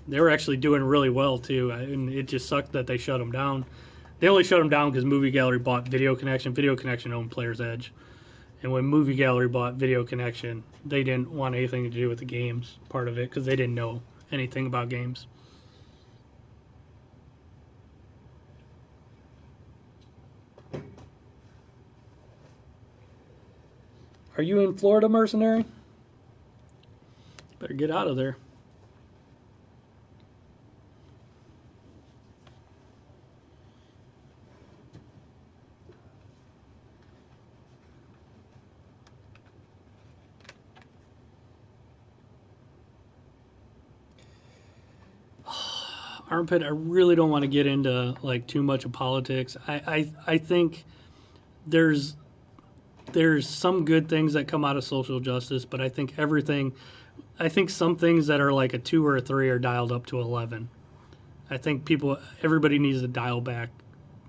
S2: They were actually doing really well too, and it just sucked that they shut them down. They only shut them down because Movie Gallery bought Video Connection. Video Connection owned Player's Edge, and when Movie Gallery bought Video Connection, they didn't want anything to do with the games part of it because they didn't know anything about games. Are you in Florida, mercenary? Better get out of there. Armpit, I really don't want to get into like too much of politics. I think there's some good things that come out of social justice, but I think some things that are like a 2 or a 3 are dialed up to 11. I think everybody needs to dial back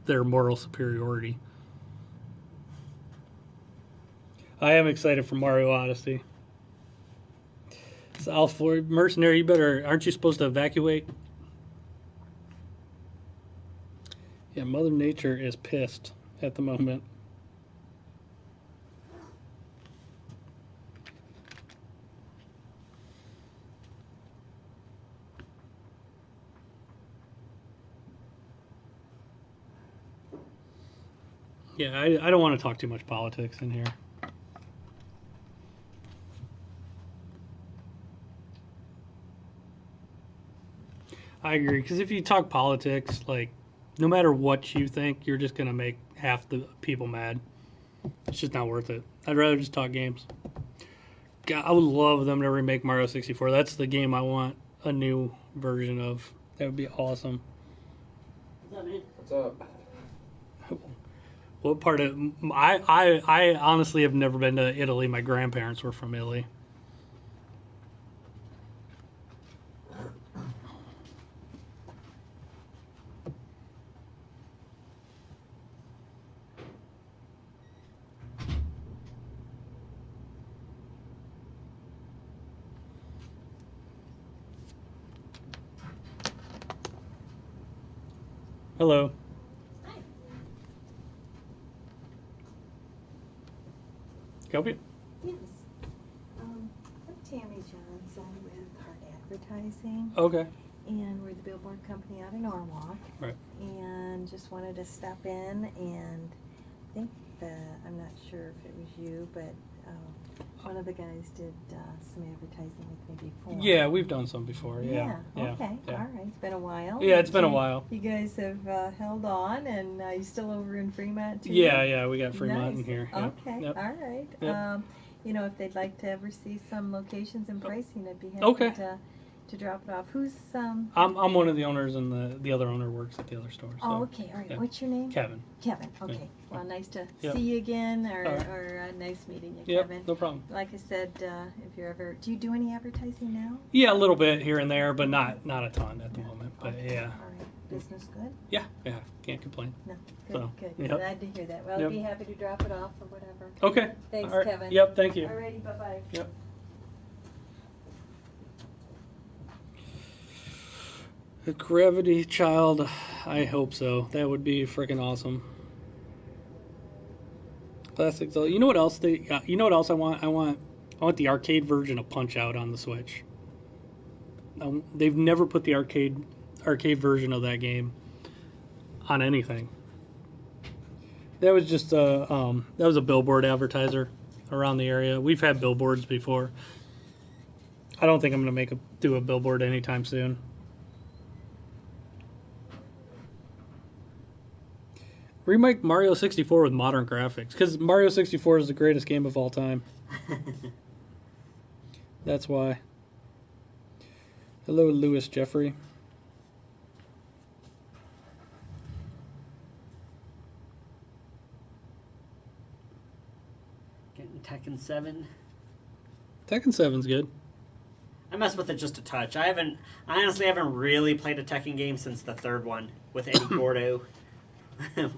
S2: their moral superiority. I am excited for Mario Odyssey. South Florida mercenary, aren't you supposed to evacuate? Yeah, Mother Nature is pissed at the moment. Yeah, I don't want to talk too much politics in here. I agree, because if you talk politics, like, no matter what you think, you're just going to make half the people mad. It's just not worth it. I'd rather just talk games. God, I would love them to remake Mario 64. That's the game I want a new version of. That would be awesome.
S1: What's up, man?
S5: What's up?
S2: What part of... I honestly have never been to Italy. My grandparents were from Italy. Hello.
S6: Hi.
S2: Help you?
S6: Yes. I'm Tammy Johns. I'm with Heart Advertising,
S2: Okay.
S6: and we're the billboard company out of Norwalk.
S2: Right.
S6: And just wanted to stop in and think that, I'm not sure if it was you, but one of the guys did some advertising with me before.
S2: Yeah, we've done some before. Yeah.
S6: Okay.
S2: Yeah.
S6: All right. It's been a while.
S2: Yeah, it's been a while.
S6: You guys have held on, and you still over in Fremont too?
S2: Yeah, we got Fremont
S6: Nice.
S2: in here. Yep.
S6: Okay,
S2: Yep.
S6: all right.
S2: Yep.
S6: If they'd like to ever see some locations and pricing, I'd be happy
S2: Okay.
S6: to drop it off. Who's
S2: I'm one of the owners, and the other owner works at the other store. So.
S6: Oh, okay, all right.
S2: yeah.
S6: What's your name?
S2: Kevin.
S6: Kevin. Okay.
S2: Yeah.
S6: Well, nice to
S2: Yep.
S6: see you again, or,
S2: All right.
S6: or nice meeting you,
S2: Yep,
S6: Kevin.
S2: no problem.
S6: Like I said, if you're ever, do you do any advertising now?
S2: Yeah, a little bit here and there, but not a ton at the moment. But
S6: Okay,
S2: yeah,
S6: All right. Business good?
S2: yeah, can't complain.
S6: No. Good.
S2: So,
S6: Good.
S2: yep.
S6: Glad to hear that. Well,
S2: Yep.
S6: I'd be happy to drop it off or whatever.
S2: Okay.
S6: Thanks,
S2: All right.
S6: Kevin.
S2: Yep. Thank you.
S6: Alrighty. Bye bye.
S2: Yep. A Gravity Child, I hope so. That would be freaking awesome. Classic. You know what else you know what else I want? I want the arcade version of Punch Out on the Switch. They've never put the arcade version of that game on anything. That was just that was a billboard advertiser around the area. We've had billboards before. I don't think I'm gonna do a billboard anytime soon. Remake Mario 64 with modern graphics, because Mario 64 is the greatest game of all time. That's why. Hello, Lewis Jeffrey.
S1: Getting Tekken 7.
S2: Tekken 7's good.
S1: I messed with it just a touch. I honestly haven't really played a Tekken game since the third one with Eddie Gordo.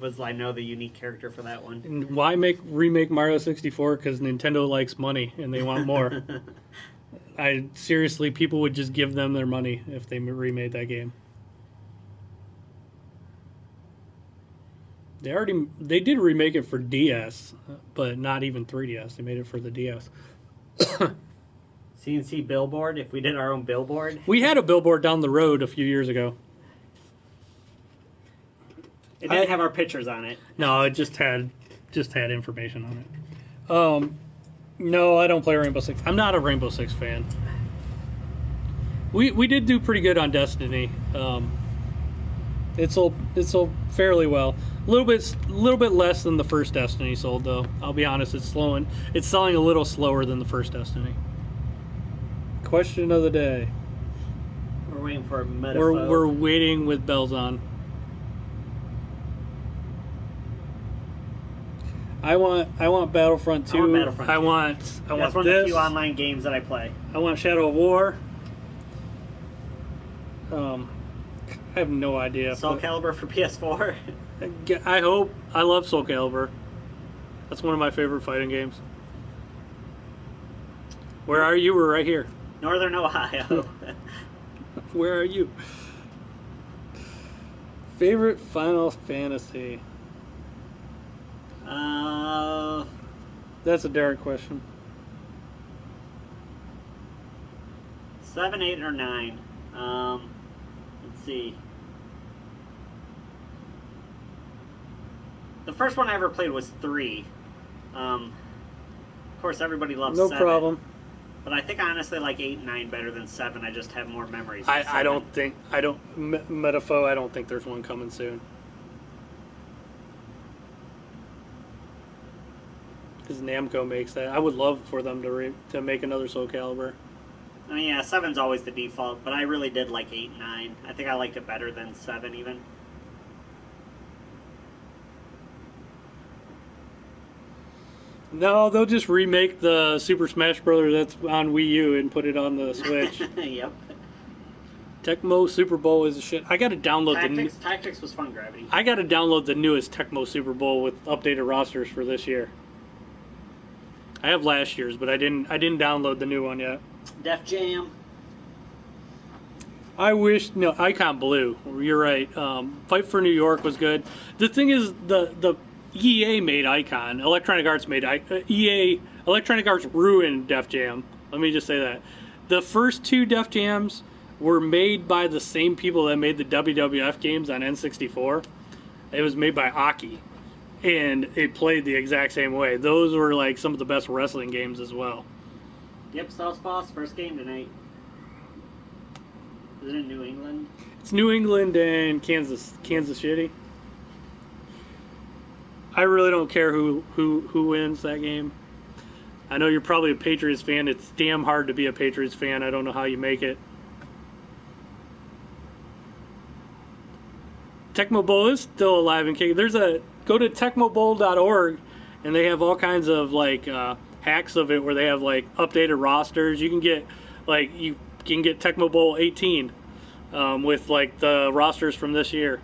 S1: Was I know the unique character for that one.
S2: And why remake Mario 64? Because Nintendo likes money and they want more. Seriously, people would just give them their money if they remade that game. They did remake it for DS, but not even 3DS. They made it for the DS.
S1: CNC billboard. If we did our own billboard,
S2: We had a billboard down the road a few years ago.
S1: it didn't have our pictures on it.
S2: No, it just had information on it. No, I don't play Rainbow Six. I'm not a Rainbow Six fan. We did do pretty good on Destiny. It sold fairly well. A little bit less than the first Destiny sold, though. I'll be honest, it's selling a little slower than the first Destiny. Question of the day.
S1: We're waiting for a metaphor.
S2: We're waiting with bells on. I want Battlefront 2. I want
S1: That's
S2: one
S1: one of the few online games that I play.
S2: I want Shadow of War. I have no idea.
S1: Soul Calibur for PS4.
S2: I hope. I love Soul Calibur. That's one of my favorite fighting games. Where are you? We're right here.
S1: Northern Ohio.
S2: Where are you? Favorite Final Fantasy? That's a Derek question.
S1: 7, 8, or 9. Let's see. The first one I ever played was 3. Of course, everybody loves 7.
S2: No problem.
S1: But I think I honestly like 8 and 9 better than 7. I just have more memories.
S2: I don't think Metafo. I don't think there's one coming soon. Because Namco makes that. I would love for them to make another Soul Calibur.
S1: I mean, yeah, 7's always the default, but I really did like 8 and 9. I think I liked it better than 7 even.
S2: No, they'll just remake the Super Smash Bros. That's on Wii U and put it on the Switch.
S1: Yep.
S2: Tecmo Super Bowl is a shit. I gotta download
S1: Tactics was fun, Gravity.
S2: I gotta download the newest Tecmo Super Bowl with updated rosters for this year. I have last year's, but I didn't download the new one yet.
S1: Def Jam.
S2: Icon Blue. You're right. Fight for New York was good. The thing is, the EA made Icon. Electronic Arts made EA. Electronic Arts ruined Def Jam. Let me just say that. The first 2 Def Jams were made by the same people that made the WWF games on N64. It was made by Aki. And it played the exact same way. Those were like some of the best wrestling games as well.
S1: Yep, Southpaw's first game tonight. Is it in New England?
S2: It's New England and Kansas City. I really don't care who wins that game. I know you're probably a Patriots fan. It's damn hard to be a Patriots fan. I don't know how you make it. Tecmo Bowl is still alive and kicking. Go to tecmobowl.org and they have all kinds of like hacks of it where they have like updated rosters. You can get Tecmo Bowl 18 with like the rosters from this year.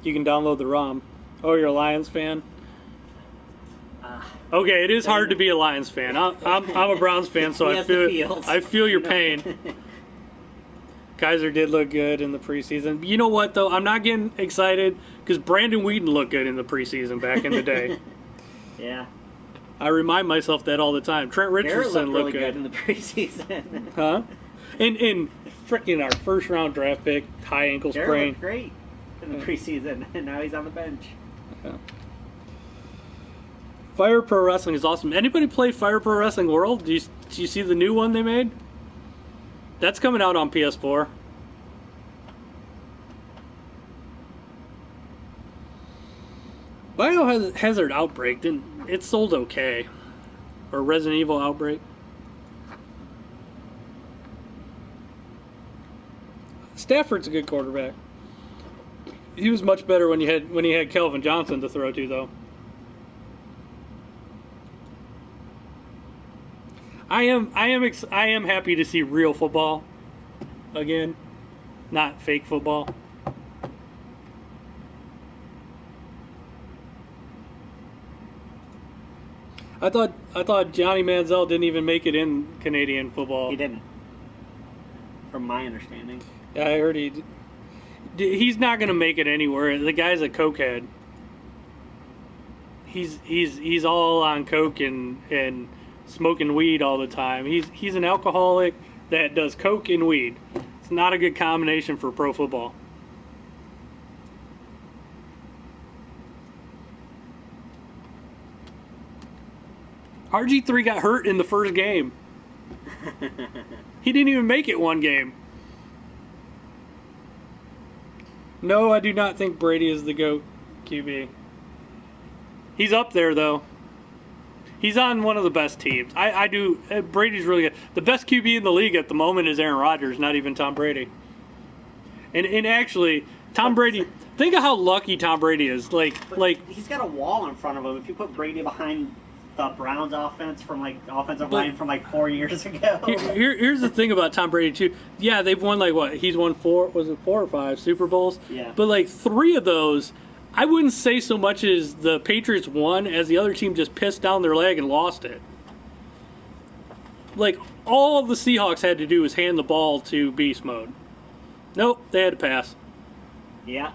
S2: You can download the ROM. Oh, you're a Lions fan? Okay, it is hard to be a Lions fan. I'm a Browns fan, so I feel your pain. Kaiser did look good in the preseason. You know what, though? I'm not getting excited because Brandon Whedon looked good in the preseason back in the day.
S1: Yeah.
S2: I remind myself that all the time. Trent Richardson looked
S1: really good in the preseason.
S2: Huh? And freaking our first round draft pick, high ankle sprain.
S1: Looked great in the preseason, and now he's on the bench.
S2: Yeah. Fire Pro Wrestling is awesome. Anybody play Fire Pro Wrestling World? Do you see the new one they made? That's coming out on PS4. Biohazard Outbreak it sold okay, or Resident Evil Outbreak. Stafford's a good quarterback. He was much better when he had Kelvin Johnson to throw to, though. I am happy to see real football again, not fake football. I thought Johnny Manziel didn't even make it in Canadian football.
S1: He didn't, from my understanding.
S2: Yeah, I heard he's not going to make it anywhere. The guy's a cokehead. He's all on coke and smoking weed all the time. He's an alcoholic that does coke and weed. It's not a good combination for pro football. RG3 got hurt in the first game. He didn't even make it one game. No, I do not think Brady is the GOAT QB. He's up there, though. He's on one of the best teams. I do. Brady's really good. The best QB in the league at the moment is Aaron Rodgers, not even Tom Brady. And actually, Tom Brady. Think of how lucky Tom Brady is. Like
S1: he's got a wall in front of him. If you put Brady behind the Browns offense from like offensive line from like 4 years ago.
S2: Here's the thing about Tom Brady too. Yeah, they've won like what? He's won 4 or 5 Super Bowls.
S1: Yeah.
S2: But like 3 of those, I wouldn't say so much as the Patriots won as the other team just pissed down their leg and lost it. Like all the Seahawks had to do was hand the ball to beast mode. Nope, they had to pass.
S1: Yeah.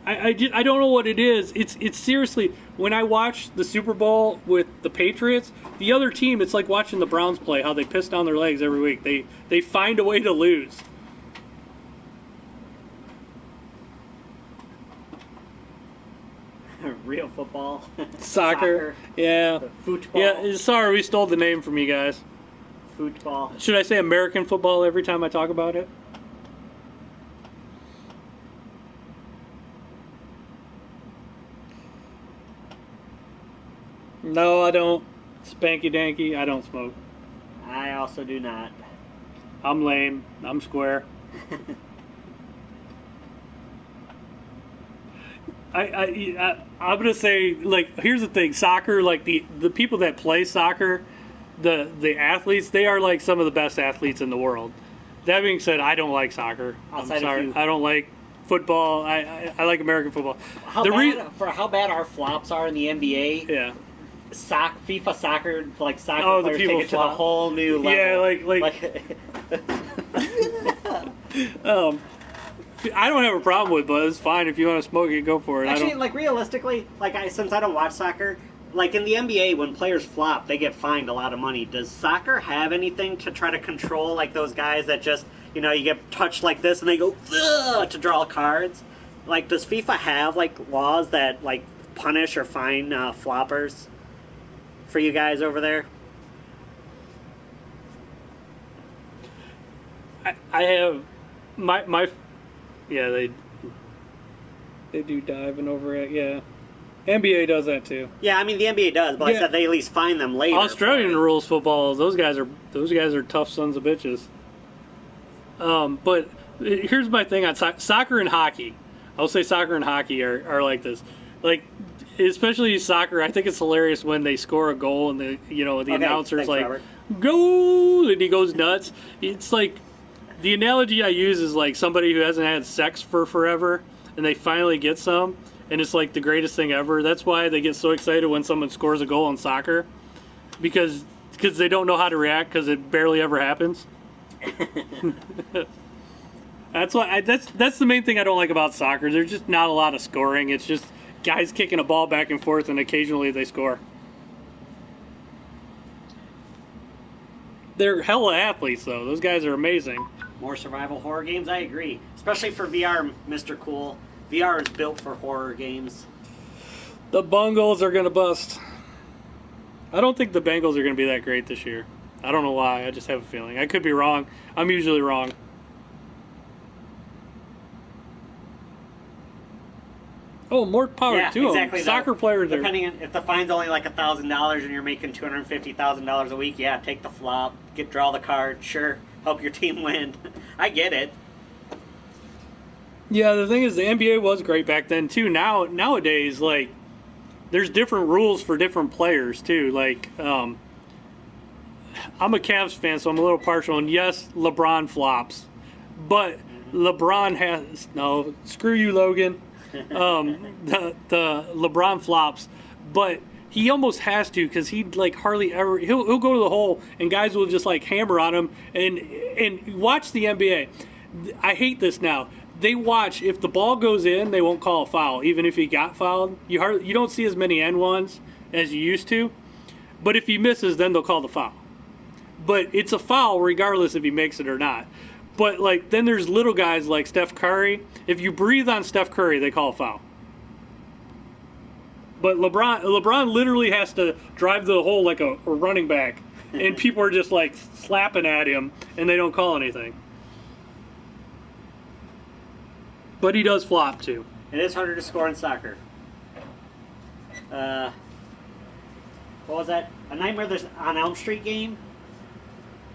S2: I don't know what it is. It's seriously, when I watch the Super Bowl with the Patriots, the other team, it's like watching the Browns play, how they piss down their legs every week. They find a way to lose.
S1: Real football.
S2: Soccer. Yeah.
S1: Football.
S2: Yeah, sorry, we stole the name from you guys.
S1: Football.
S2: Should I say American football every time I talk about it? No, I don't. Spanky danky, I don't smoke.
S1: I also do not.
S2: I'm lame. I'm square. I'm gonna say, like, here's the thing: soccer, like the people that play soccer, the athletes, they are like some of the best athletes in the world. That being said, I don't like soccer.
S1: Outside
S2: I'm sorry,
S1: of
S2: I don't like football. I like American football.
S1: For how bad our flops are in the NBA,
S2: Yeah.
S1: FIFA soccer, like soccer
S2: Oh, the
S1: players
S2: people
S1: take it to the
S2: flop.
S1: whole new level.
S2: Yeah, I don't have a problem with, but it's fine if you want to smoke it, go for it.
S1: Actually, like realistically, since I don't watch soccer, like in the NBA, when players flop, they get fined a lot of money. Does soccer have anything to try to control like those guys that just, you get touched like this and they go ugh, to draw cards? Like, does FIFA have like laws that like punish or fine floppers for you guys over there?
S2: I have my yeah, they do diving over it. Yeah, NBA does that too.
S1: Yeah, I mean the NBA does, but I said they at least fine them later.
S2: Australian rules football. Those guys are tough sons of bitches. But here's my thing on soccer and hockey. I'll say soccer and hockey are like this. Like, especially soccer, I think it's hilarious when they score a goal and the announcer's like,
S1: Robert.
S2: "Goal!" and he goes nuts. It's like, the analogy I use is like somebody who hasn't had sex for forever and they finally get some, and it's like the greatest thing ever. That's why they get so excited when someone scores a goal in soccer, because they don't know how to react because it barely ever happens. That's the main thing I don't like about soccer. There's just not a lot of scoring. It's just guys kicking a ball back and forth, and occasionally they score. They're hella athletes, though. Those guys are amazing.
S1: More survival horror games, I agree. Especially for VR, Mr. Cool. VR is built for horror games.
S2: The Bungles are going to bust. I don't think the Bengals are going to be that great this year. I don't know why. I just have a feeling. I could be wrong. I'm usually wrong. Oh, more power to
S1: exactly.
S2: them. Soccer players are...
S1: Depending on if the fine's only like $1,000 and you're making $250,000 a week, yeah, take the flop, draw the card, sure, help your team win. I get it.
S2: Yeah, the thing is, the NBA was great back then too. Nowadays, like, there's different rules for different players too. Like, I'm a Cavs fan, so I'm a little partial. And yes, LeBron flops, but LeBron has screw you, Logan. The LeBron flops, but he almost has to, because he like hardly ever he'll go to the hole and guys will just like hammer on him. And watch the NBA. I hate this now. They watch, if the ball goes in, they won't call a foul, even if he got fouled. You don't see as many N1s as you used to, but if he misses, then they'll call the foul. But it's a foul regardless if he makes it or not. But like, then there's little guys like Steph Curry. If you breathe on Steph Curry, they call a foul. But LeBron literally has to drive the hole like a running back, and people are just like slapping at him, and they don't call anything. But he does flop too.
S1: It is harder to score in soccer. what was that? A Nightmare on Elm Street game?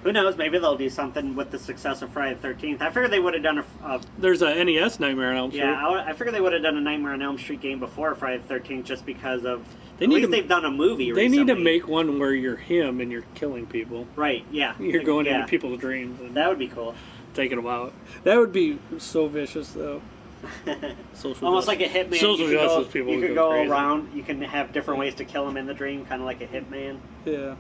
S1: Who knows? Maybe they'll do something with the success of Friday the 13th. I figured they would have done a
S2: There's a NES Nightmare on Elm Street.
S1: yeah, I figured they would have done a Nightmare on Elm Street game before Friday the 13th just because of...
S2: They
S1: at
S2: need
S1: least
S2: to-
S1: they've done a movie
S2: They
S1: recently.
S2: need to make one where you're him and you're killing people.
S1: Right, yeah.
S2: You're going
S1: yeah.
S2: into people's dreams and
S1: That would be cool.
S2: taking them out. That would be so vicious, though. Social
S1: Almost
S2: justice.
S1: like a hitman.
S2: Social
S1: you could
S2: justice
S1: go,
S2: people
S1: you
S2: would
S1: could
S2: go
S1: go
S2: crazy.
S1: around. You can have different ways to kill him in the dream, kind of like a hitman.
S2: Yeah.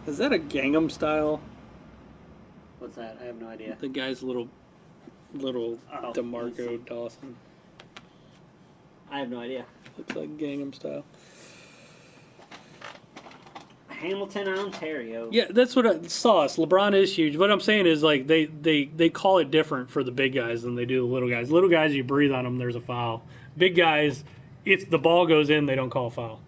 S2: Is that a Gangnam Style?
S1: What's that? I have no idea.
S2: The guy's little
S1: Oh,
S2: DeMarco Dawson.
S1: I have no idea.
S2: Looks like Gangnam Style.
S1: Hamilton, Ontario.
S2: Yeah, that's what I saw. LeBron is huge. What I'm saying is, like, they call it different for the big guys than they do the little guys. Little guys, you breathe on them, there's a foul. Big guys, if the ball goes in, they don't call a foul.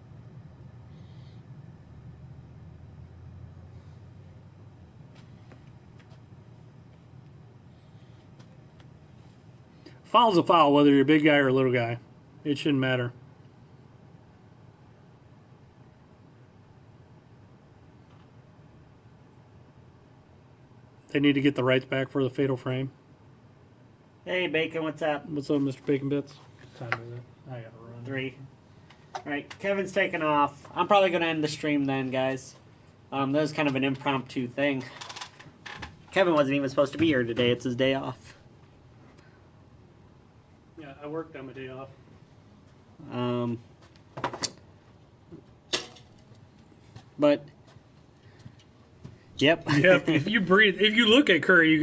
S2: Foul's a foul, whether you're a big guy or a little guy. It shouldn't matter. They need to get the rights back for the Fatal Frame.
S1: Hey, Bacon, what's up?
S2: What's up, Mr. Bacon Bits? Time is it? I gotta run.
S1: 3. All right, Kevin's taking off. I'm probably going to end the stream then, guys. That was kind of an impromptu thing. Kevin wasn't even supposed to be here today. It's his day off.
S2: Yeah, I worked on my day off.
S1: But yep.
S2: Yep. If you breathe, if you look at Curry, you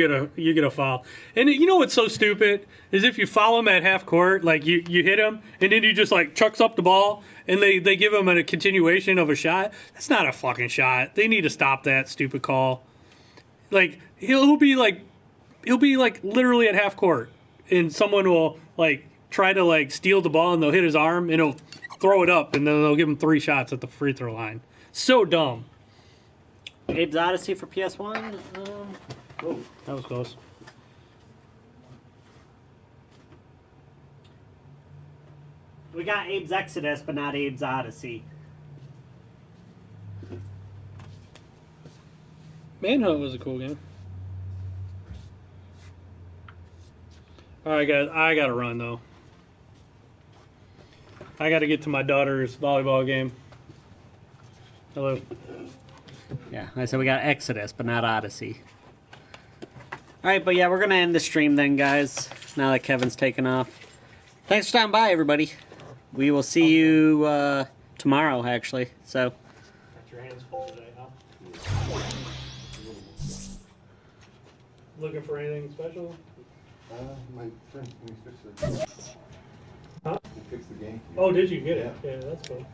S2: get a foul. And you know what's so stupid is if you foul him at half court, like you hit him, and then he just like chucks up the ball, and they give him a continuation of a shot. That's not a fucking shot. They need to stop that stupid call. Like he'll be like literally at half court, and someone will like try to like steal the ball, and they'll hit his arm, and he'll throw it up, and then they'll give him 3 shots at the free throw line. So dumb.
S1: Abe's Odyssey for PS1.
S2: Oh, that was close.
S1: We got Abe's Exodus, but not Abe's Odyssey.
S2: Manhunt was a cool game. All right, guys, I gotta run though. I gotta get to my daughter's volleyball game. Hello.
S1: Yeah, I said we got Exodus, but not Odyssey. Alright, but yeah, we're going to end the stream then, guys, now that Kevin's taken off. Thanks for stopping by, everybody. We will see you tomorrow, actually. So,
S2: Got your hands full today, huh? Looking for anything special?
S3: My friend, we fixed it.
S2: Huh?
S3: We fixed the game.
S2: Oh, did you get it? Yeah, that's cool.